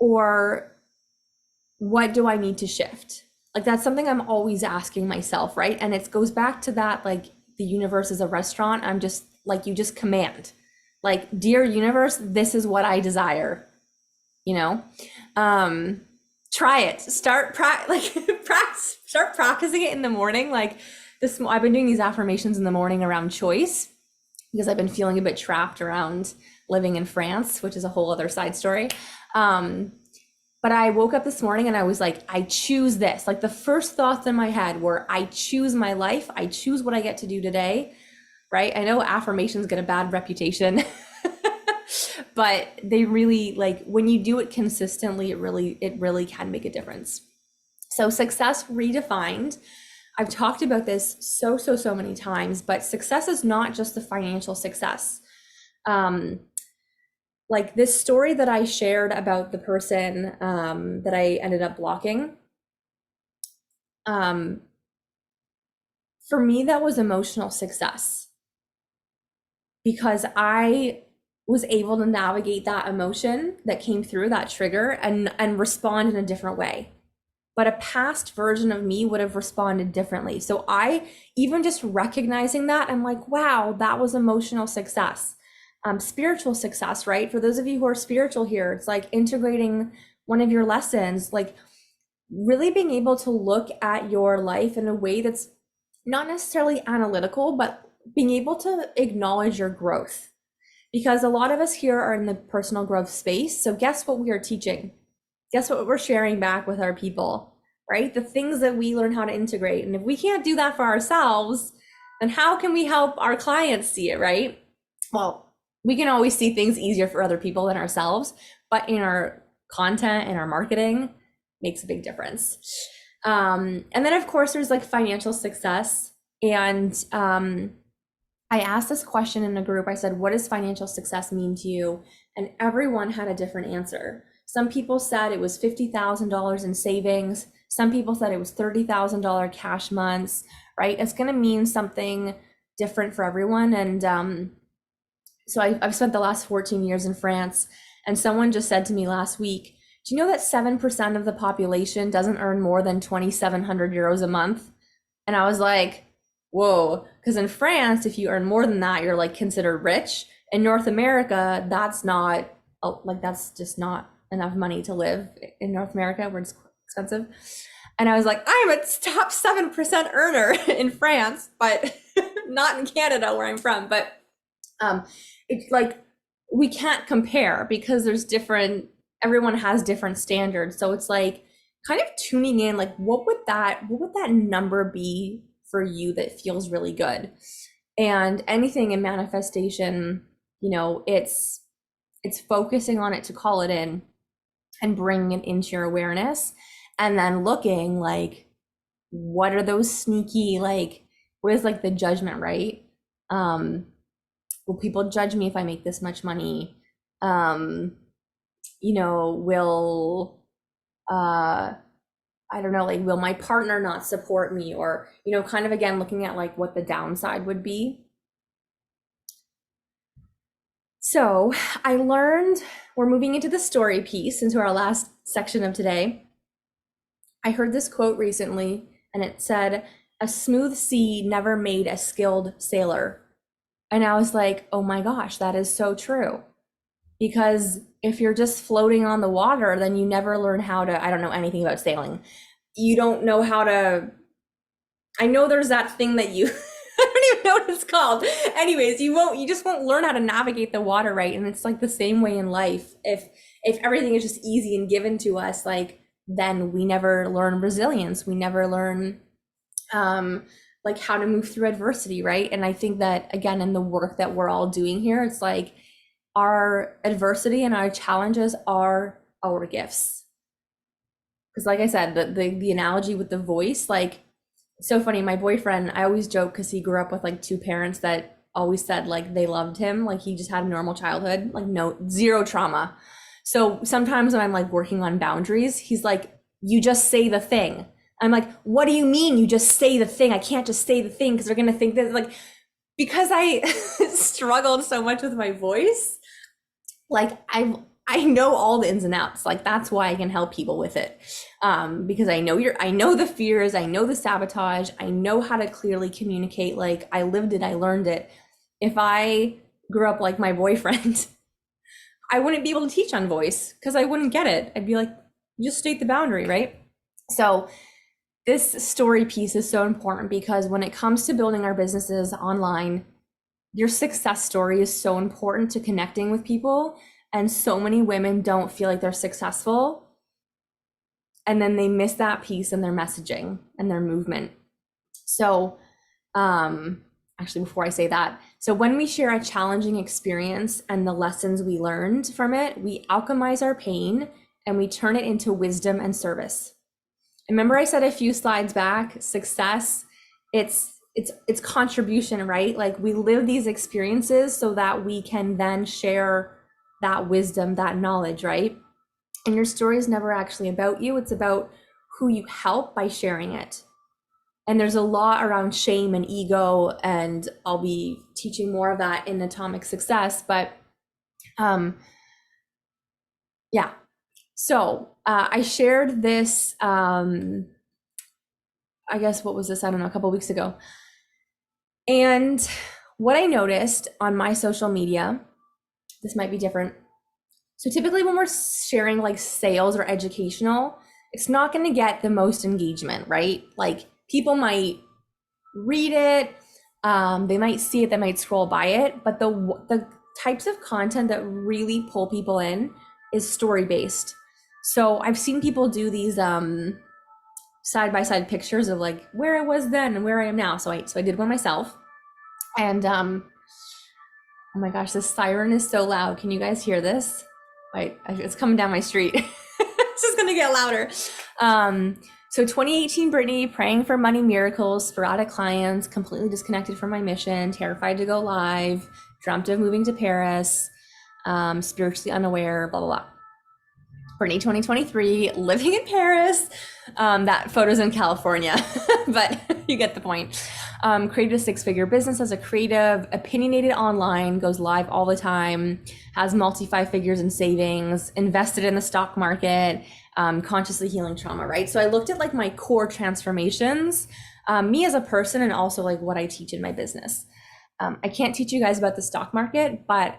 Or what do I need to shift? Like that's something I'm always asking myself, right? And it goes back to that, like the universe is a restaurant. I'm just like, you just command, like, dear universe, this is what I desire, try it, start practicing it in the morning. Like this, I've been doing these affirmations in the morning around choice because I've been feeling a bit trapped around living in France, which is a whole other side story. But I woke up this morning and I was like, I choose this. Like the first thoughts in my head were, I choose my life. I choose what I get to do today, right? I know affirmations get a bad reputation, but they really, like when you do it consistently, it really can make a difference. So success redefined. I've talked about this so many times, but success is not just the financial success. Like this story that I shared about the person that I ended up blocking, for me, that was emotional success because I was able to navigate that emotion that came through, that trigger, and respond in a different way. But a past version of me would have responded differently. So I, even just recognizing that, I'm like, wow, that was emotional success. Spiritual success, right? For those of you who are spiritual here, it's like integrating one of your lessons, like really being able to look at your life in a way that's not necessarily analytical, but being able to acknowledge your growth. Because a lot of us here are in the personal growth space. So guess what we are teaching? Guess what we're sharing back with our people, right? The things that we learn how to integrate. And if we can't do that for ourselves, then how can we help our clients see it, right? Well, we can always see things easier for other people than ourselves, but in our content and our marketing makes a big difference. And then of course there's like financial success. And I asked this question in a group. I said, what does financial success mean to you? And everyone had a different answer. Some people said it was $50,000 in savings. Some people said it was $30,000 cash months, right? It's going to mean something different for everyone. And so I've spent the last 14 years in France, and someone just said to me last week, do you know that 7% of the population doesn't earn more than 2,700 euros a month? And I was like, whoa, because in France, if you earn more than that, you're like considered rich. In North America, that's just not enough money to live in North America, where it's expensive. And I was like, I'm a top 7% earner in France, but not in Canada where I'm from. But it's like, we can't compare because everyone has different standards. So it's like kind of tuning in, like, what would that number be for you that feels really good? And anything in manifestation, it's focusing on it to call it in and bringing it into your awareness, and then looking like, what are those sneaky, like, what is like the judgment, right? Will people judge me if I make this much money? Will I don't know, like, will my partner not support me? Or, kind of again, looking at like what the downside would be. So I learned, we're moving into the story piece, into our last section of today. I heard this quote recently, and it said, a smooth sea never made a skilled sailor. And I was like, oh my gosh, that is so true. Because if you're just floating on the water, then you never learn how to, I don't know anything about sailing. You don't know how to, I know there's that thing that you, I don't even know what it's called. Anyways, you just won't learn how to navigate the water, right? And it's like the same way in life. If everything is just easy and given to us, like, then we never learn resilience. We never learn, like, how to move through adversity, right? And I think that, again, in the work that we're all doing here, it's like our adversity and our challenges are our gifts. Because like I said, the analogy with the voice, like, it's so funny. My boyfriend, I always joke because he grew up with like two parents that always said like they loved him. Like he just had a normal childhood, like zero trauma. So sometimes when I'm like working on boundaries, he's like, you just say the thing. I'm like, what do you mean you just say the thing? I can't just say the thing because they're going to think that, like, because I struggled so much with my voice, like I know all the ins and outs. Like that's why I can help people with it. Because I know the fears, I know the sabotage, I know how to clearly communicate. Like I lived it, I learned it. If I grew up like my boyfriend, I wouldn't be able to teach on voice because I wouldn't get it. I'd be like, just state the boundary, right? So this story piece is so important because when it comes to building our businesses online, your success story is so important to connecting with people. And so many women don't feel like they're successful. And then they miss that piece in their messaging and their movement. So actually, before I say that, so when we share a challenging experience and the lessons we learned from it, we alchemize our pain and we turn it into wisdom and service. Remember I said a few slides back, success, it's contribution, right? Like we live these experiences so that we can then share that wisdom, that knowledge, right? And your story is never actually about you. It's about who you help by sharing it. And there's a lot around shame and ego, and I'll be teaching more of that in Atomic Success, but yeah. So I shared this, I guess, what was this? I don't know, a couple of weeks ago. And what I noticed on my social media, this might be different. So typically when we're sharing like sales or educational, it's not going to get the most engagement, right? Like people might read it, they might see it, they might scroll by it, but the types of content that really pull people in is story-based. So I've seen people do these side-by-side pictures of like where I was then and where I am now. So I did one myself. And oh my gosh, this siren is so loud. Can you guys hear this? Wait, it's coming down my street. It's just gonna get louder. So 2018 Brittany, praying for money miracles, sporadic clients, completely disconnected from my mission, terrified to go live, dreamt of moving to Paris, spiritually unaware, blah, blah, blah. Brittany 2023, living in Paris. That photo's in California, but you get the point. Created a 6-figure business as a creative, opinionated online, goes live all the time, has multi 5 figures in savings, invested in the stock market, consciously healing trauma, right? So I looked at like my core transformations, me as a person, and also like what I teach in my business. I can't teach you guys about the stock market, but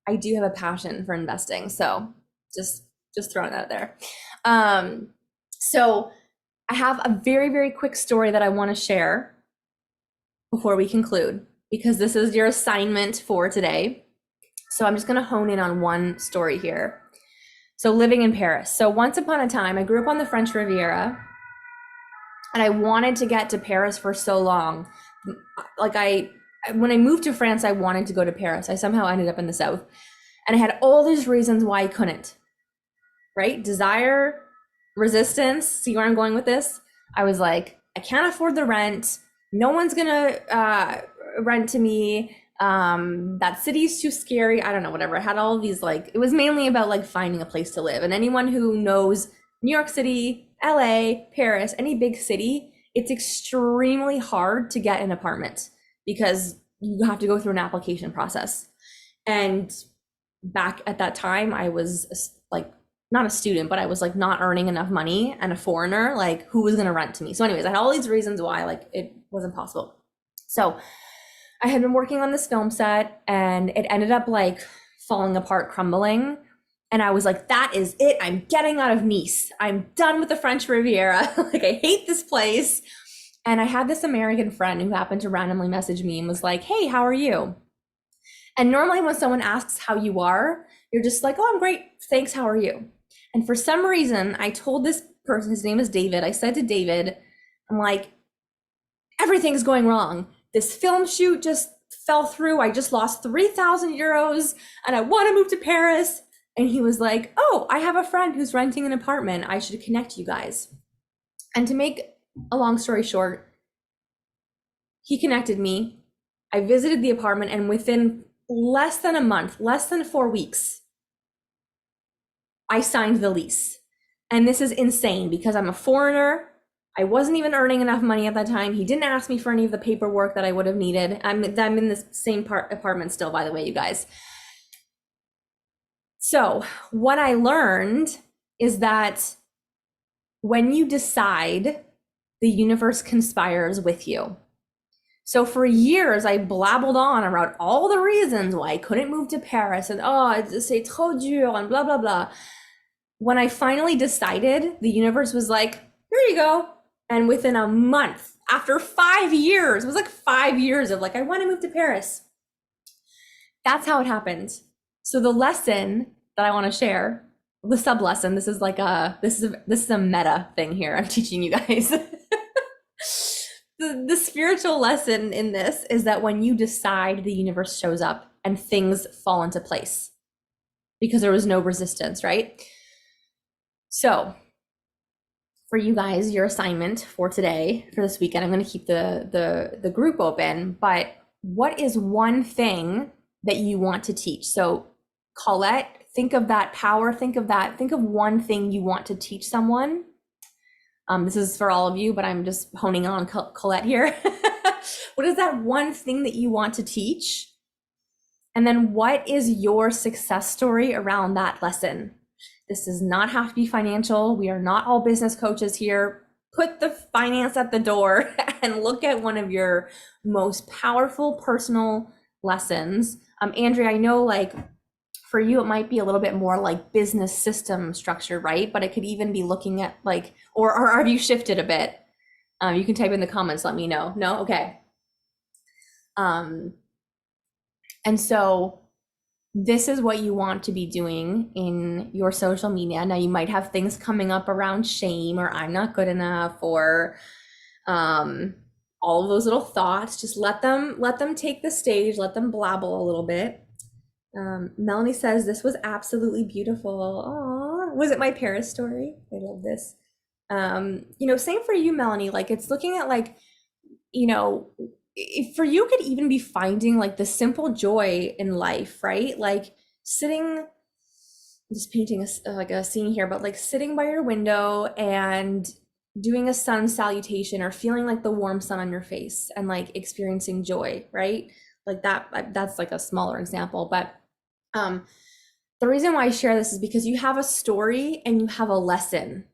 I do have a passion for investing. So just throwing that out there. So I have a very, very quick story that I want to share before we conclude, because this is your assignment for today. So I'm just going to hone in on one story here. So living in Paris. So once upon a time, I grew up on the French Riviera and I wanted to get to Paris for so long. Like when I moved to France, I wanted to go to Paris. I somehow ended up in the South and I had all these reasons why I couldn't, right? Desire, resistance. See where I'm going with this? I was like, I can't afford the rent. No one's gonna rent to me. That city's too scary. I don't know, whatever. I had all of these, like, it was mainly about like finding a place to live. And anyone who knows New York City, LA, Paris, any big city, it's extremely hard to get an apartment because you have to go through an application process. And back at that time, I was like, not a student, but I was like not earning enough money and a foreigner, like who was gonna rent to me? So anyways, I had all these reasons why like it wasn't possible. So I had been working on this film set and it ended up like falling apart, crumbling. And I was like, that is it. I'm getting out of Nice. I'm done with the French Riviera. Like I hate this place. And I had this American friend who happened to randomly message me and was like, hey, how are you? And normally when someone asks how you are, you're just like, oh, I'm great. Thanks. How are you? And for some reason, I told this person, his name is David. I said to David, I'm like, everything's going wrong. This film shoot just fell through. I just lost 3,000 euros and I want to move to Paris. And he was like, oh, I have a friend who's renting an apartment. I should connect you guys. And to make a long story short, he connected me. I visited the apartment and within less than a month, less than 4 weeks, I signed the lease. And this is insane because I'm a foreigner. I wasn't even earning enough money at that time. He didn't ask me for any of the paperwork that I would have needed. I'm in this same apartment still, by the way, you guys. So what I learned is that when you decide, the universe conspires with you. So for years, I blabbled on about all the reasons why I couldn't move to Paris and c'est trop dur and blah, blah, blah. When I finally decided, the universe was like, here you go. And within a month, after 5 years, it was like 5 years of like, I want to move to Paris. That's how it happened. So the lesson that I want to share, the sub lesson, this is a meta thing here I'm teaching you guys. The spiritual lesson in this is that when you decide, the universe shows up and things fall into place because there was no resistance, right? So for you guys, your assignment for today, for this weekend, I'm going to keep the group open, but what is one thing that you want to teach? So Colette, think of that power, think of one thing you want to teach someone. This is for all of you, but I'm just honing on Colette here. What is that one thing that you want to teach? And then what is your success story around that lesson? This does not have to be financial. We are not all business coaches here. Put the finance at the door and look at one of your most powerful personal lessons. Andrea, I know like for you, it might be a little bit more like business system structure, right? But it could even be looking at like, or have you shifted a bit? You can type in the comments, let me know. No? Okay. And so this is what you want to be doing in your social media. Now you might have things coming up around shame or I'm not good enough or all of those little thoughts. Just let them take the stage, let them blabble a little bit. Melanie says this was absolutely beautiful. Aww. Was it my Paris story? I love this. Same for you, Melanie. Like it's looking at like, if for you could even be finding like the simple joy in life, right? Like sitting, I'm just painting a scene here, but like sitting by your window and doing a sun salutation or feeling like the warm sun on your face and like experiencing joy, right? Like that's like a smaller example, but the reason why I share this is because you have a story and you have a lesson.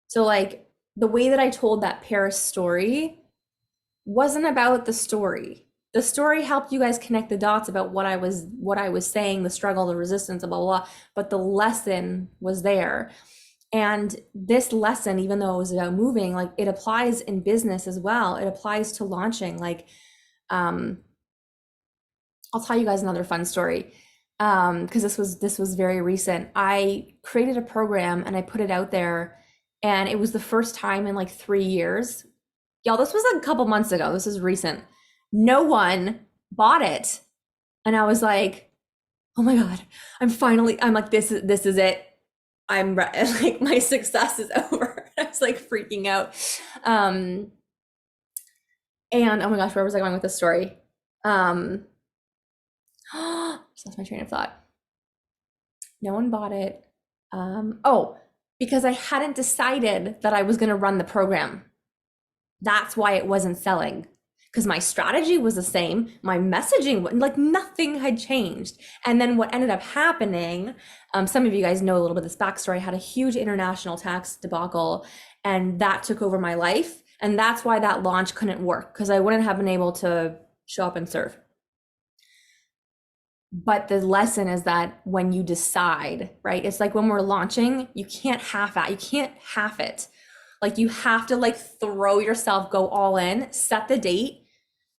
So like the way that I told that Paris story wasn't about the story. The story helped you guys connect the dots about what I was saying, the struggle, the resistance, blah, blah, blah, but the lesson was there. And this lesson, even though it was about moving, like it applies in business as well. It applies to launching. Like, I'll tell you guys another fun story. Because this was very recent. I created a program and I put it out there and it was the first time in like 3 years. Y'all, this was like a couple months ago. This is recent. No one bought it. And I was like, oh my God, I'm like, this is it. I'm like, my success is over. I was like freaking out. And oh my gosh, where was I going with this story? Just lost my train of thought. No one bought it. Because I hadn't decided that I was going to run the program. That's why it wasn't selling. Because my strategy was the same. My messaging, like nothing had changed. And then what ended up happening, some of you guys know a little bit of this backstory. I had a huge international tax debacle and that took over my life. And that's why that launch couldn't work because I wouldn't have been able to show up and serve. But the lesson is that when you decide, right? It's like when we're launching, you can't half it. Like you have to like throw yourself, go all in, set the date,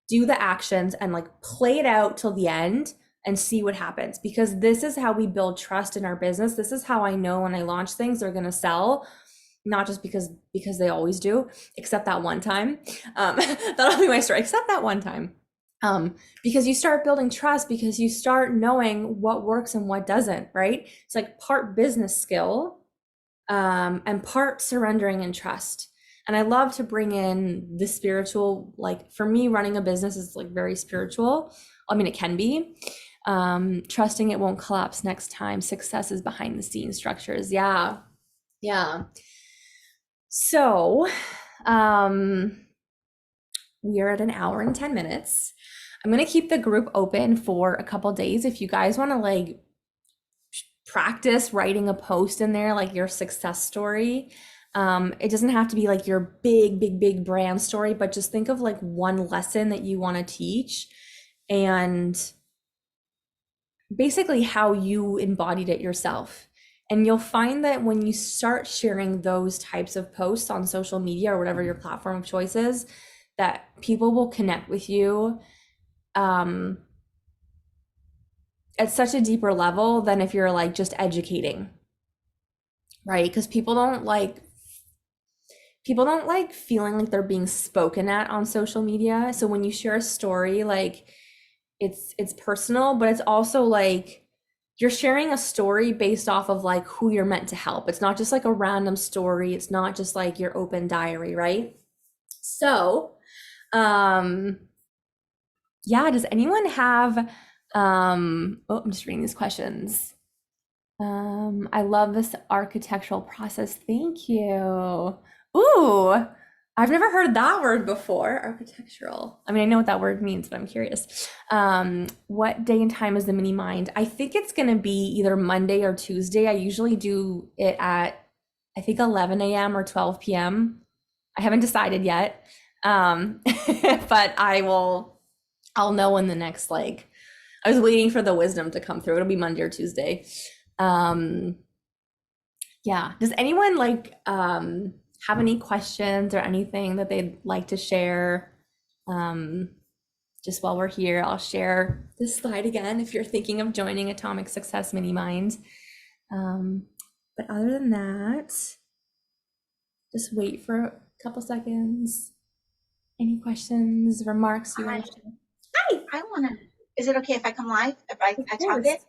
do the actions and like play it out till the end and see what happens. Because this is how we build trust in our business. This is how I know when I launch things, they're going to sell. Not just because they always do, except that one time. That'll be my story, except that one time. Because you start building trust, because you start knowing what works and what doesn't, right? It's like part business skill and part surrendering and trust. And I love to bring in the spiritual, like for me, running a business is like very spiritual. I mean, it can be. Trusting it won't collapse next time. Success is behind the scenes structures. Yeah. Yeah. So, we are at an hour and 10 minutes. I'm going to keep the group open for a couple days. If you guys want to like practice writing a post in there, like your success story, it doesn't have to be like your big brand story, but just think of like one lesson that you want to teach and basically how you embodied it yourself. And you'll find that when you start sharing those types of posts on social media or whatever your platform of choice is, that people will connect with you at such a deeper level than if you're like just educating, right? Because people don't like feeling like they're being spoken at on social media. So when you share a story, like it's personal, but it's also like you're sharing a story based off of like who you're meant to help. It's not just like a random story. It's not just like your open diary, right? So, yeah, does anyone have oh, I'm just reading these questions. I love this architectural process. Thank you. Ooh, I've never heard that word before. Architectural. I mean, I know what that word means, but I'm curious. What day and time is the mini mind? I think it's gonna be either Monday or Tuesday. I usually do it at I think 11 a.m. or 12 p.m. I haven't decided yet. But I'll know when the next like I was waiting for the wisdom to come through. It'll be Monday or Tuesday. Um, yeah. Does anyone like have any questions or anything that they'd like to share? Um, just while we're here, I'll share this slide again if you're thinking of joining Atomic Success Minimind. But other than that, just wait for a couple seconds. Any questions, remarks you want to share? Hi, I want to, is it okay if I come live? If of I talk course. it?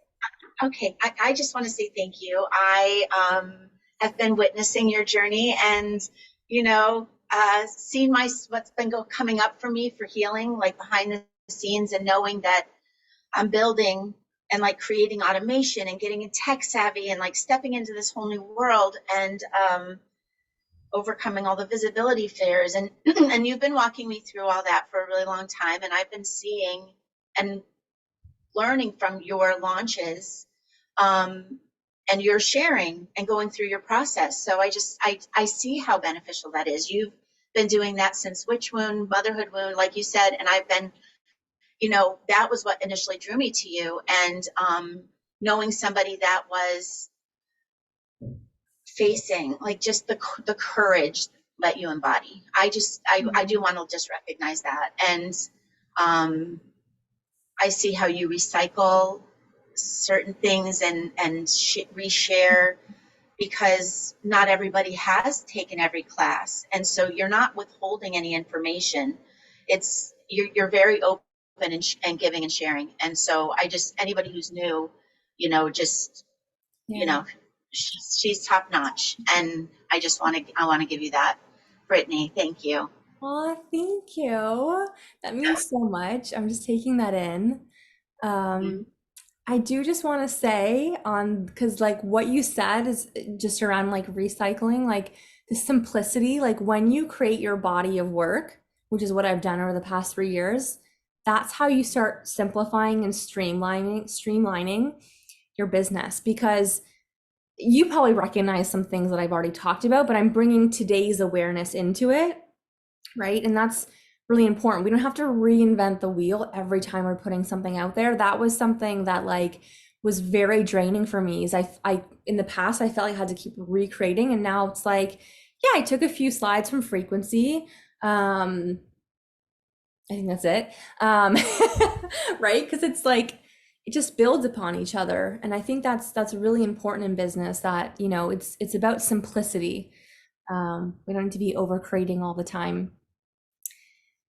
Okay. I just want to say thank you. I have been witnessing your journey and, seen what's been coming up for me for healing, like behind the scenes, and knowing that I'm building and like creating automation and getting tech savvy and like stepping into this whole new world and overcoming all the visibility fears. And and you've been walking me through all that for a really long time, and I've been seeing and learning from your launches, and your sharing and going through your process. So I see how beneficial that is. You've been doing that since witch wound, motherhood wound, like you said, and I've been, that was what initially drew me to you. And knowing somebody that was facing like just the courage that you embody. I do want to just recognize that. And I see how you recycle certain things and reshare, because not everybody has taken every class, and so you're not withholding any information. It's you're very open and giving and sharing. And so anybody who's new, just Yeah. she's top notch, and I want to give you that, Brittany. Thank you. Oh, thank you. That means so much. I'm just taking that in. Um, I do just want to say on because like what you said is just around like recycling, like the simplicity, like when you create your body of work, which is what I've done over the past 3 years, that's how you start simplifying and streamlining your business because you probably recognize some things that I've already talked about, but I'm bringing today's awareness into it, right? And that's really important. We don't have to reinvent the wheel every time we're putting something out there. That was something that like was very draining for me. Is I in the past I felt like I had to keep recreating, and now it's like, yeah, I took a few slides from frequency. I think that's it. Right? Because it's like it just builds upon each other, and I think that's really important in business. That it's about simplicity. We don't need to be over creating all the time.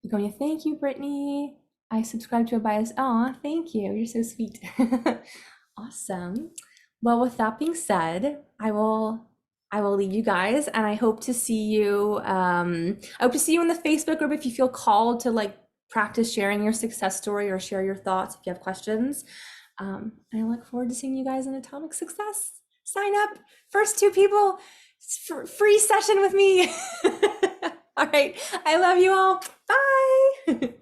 You're going, thank you, Brittany. I subscribe to a bias. Aw, thank you. You're so sweet. Awesome. Well, with that being said, I will leave you guys, and I hope to see you. I hope to see you in the Facebook group if you feel called to like practice sharing your success story or share your thoughts if you have questions. And I look forward to seeing you guys in Atomic Success. Sign up. First 2 people free session with me. All right. I love you all. Bye.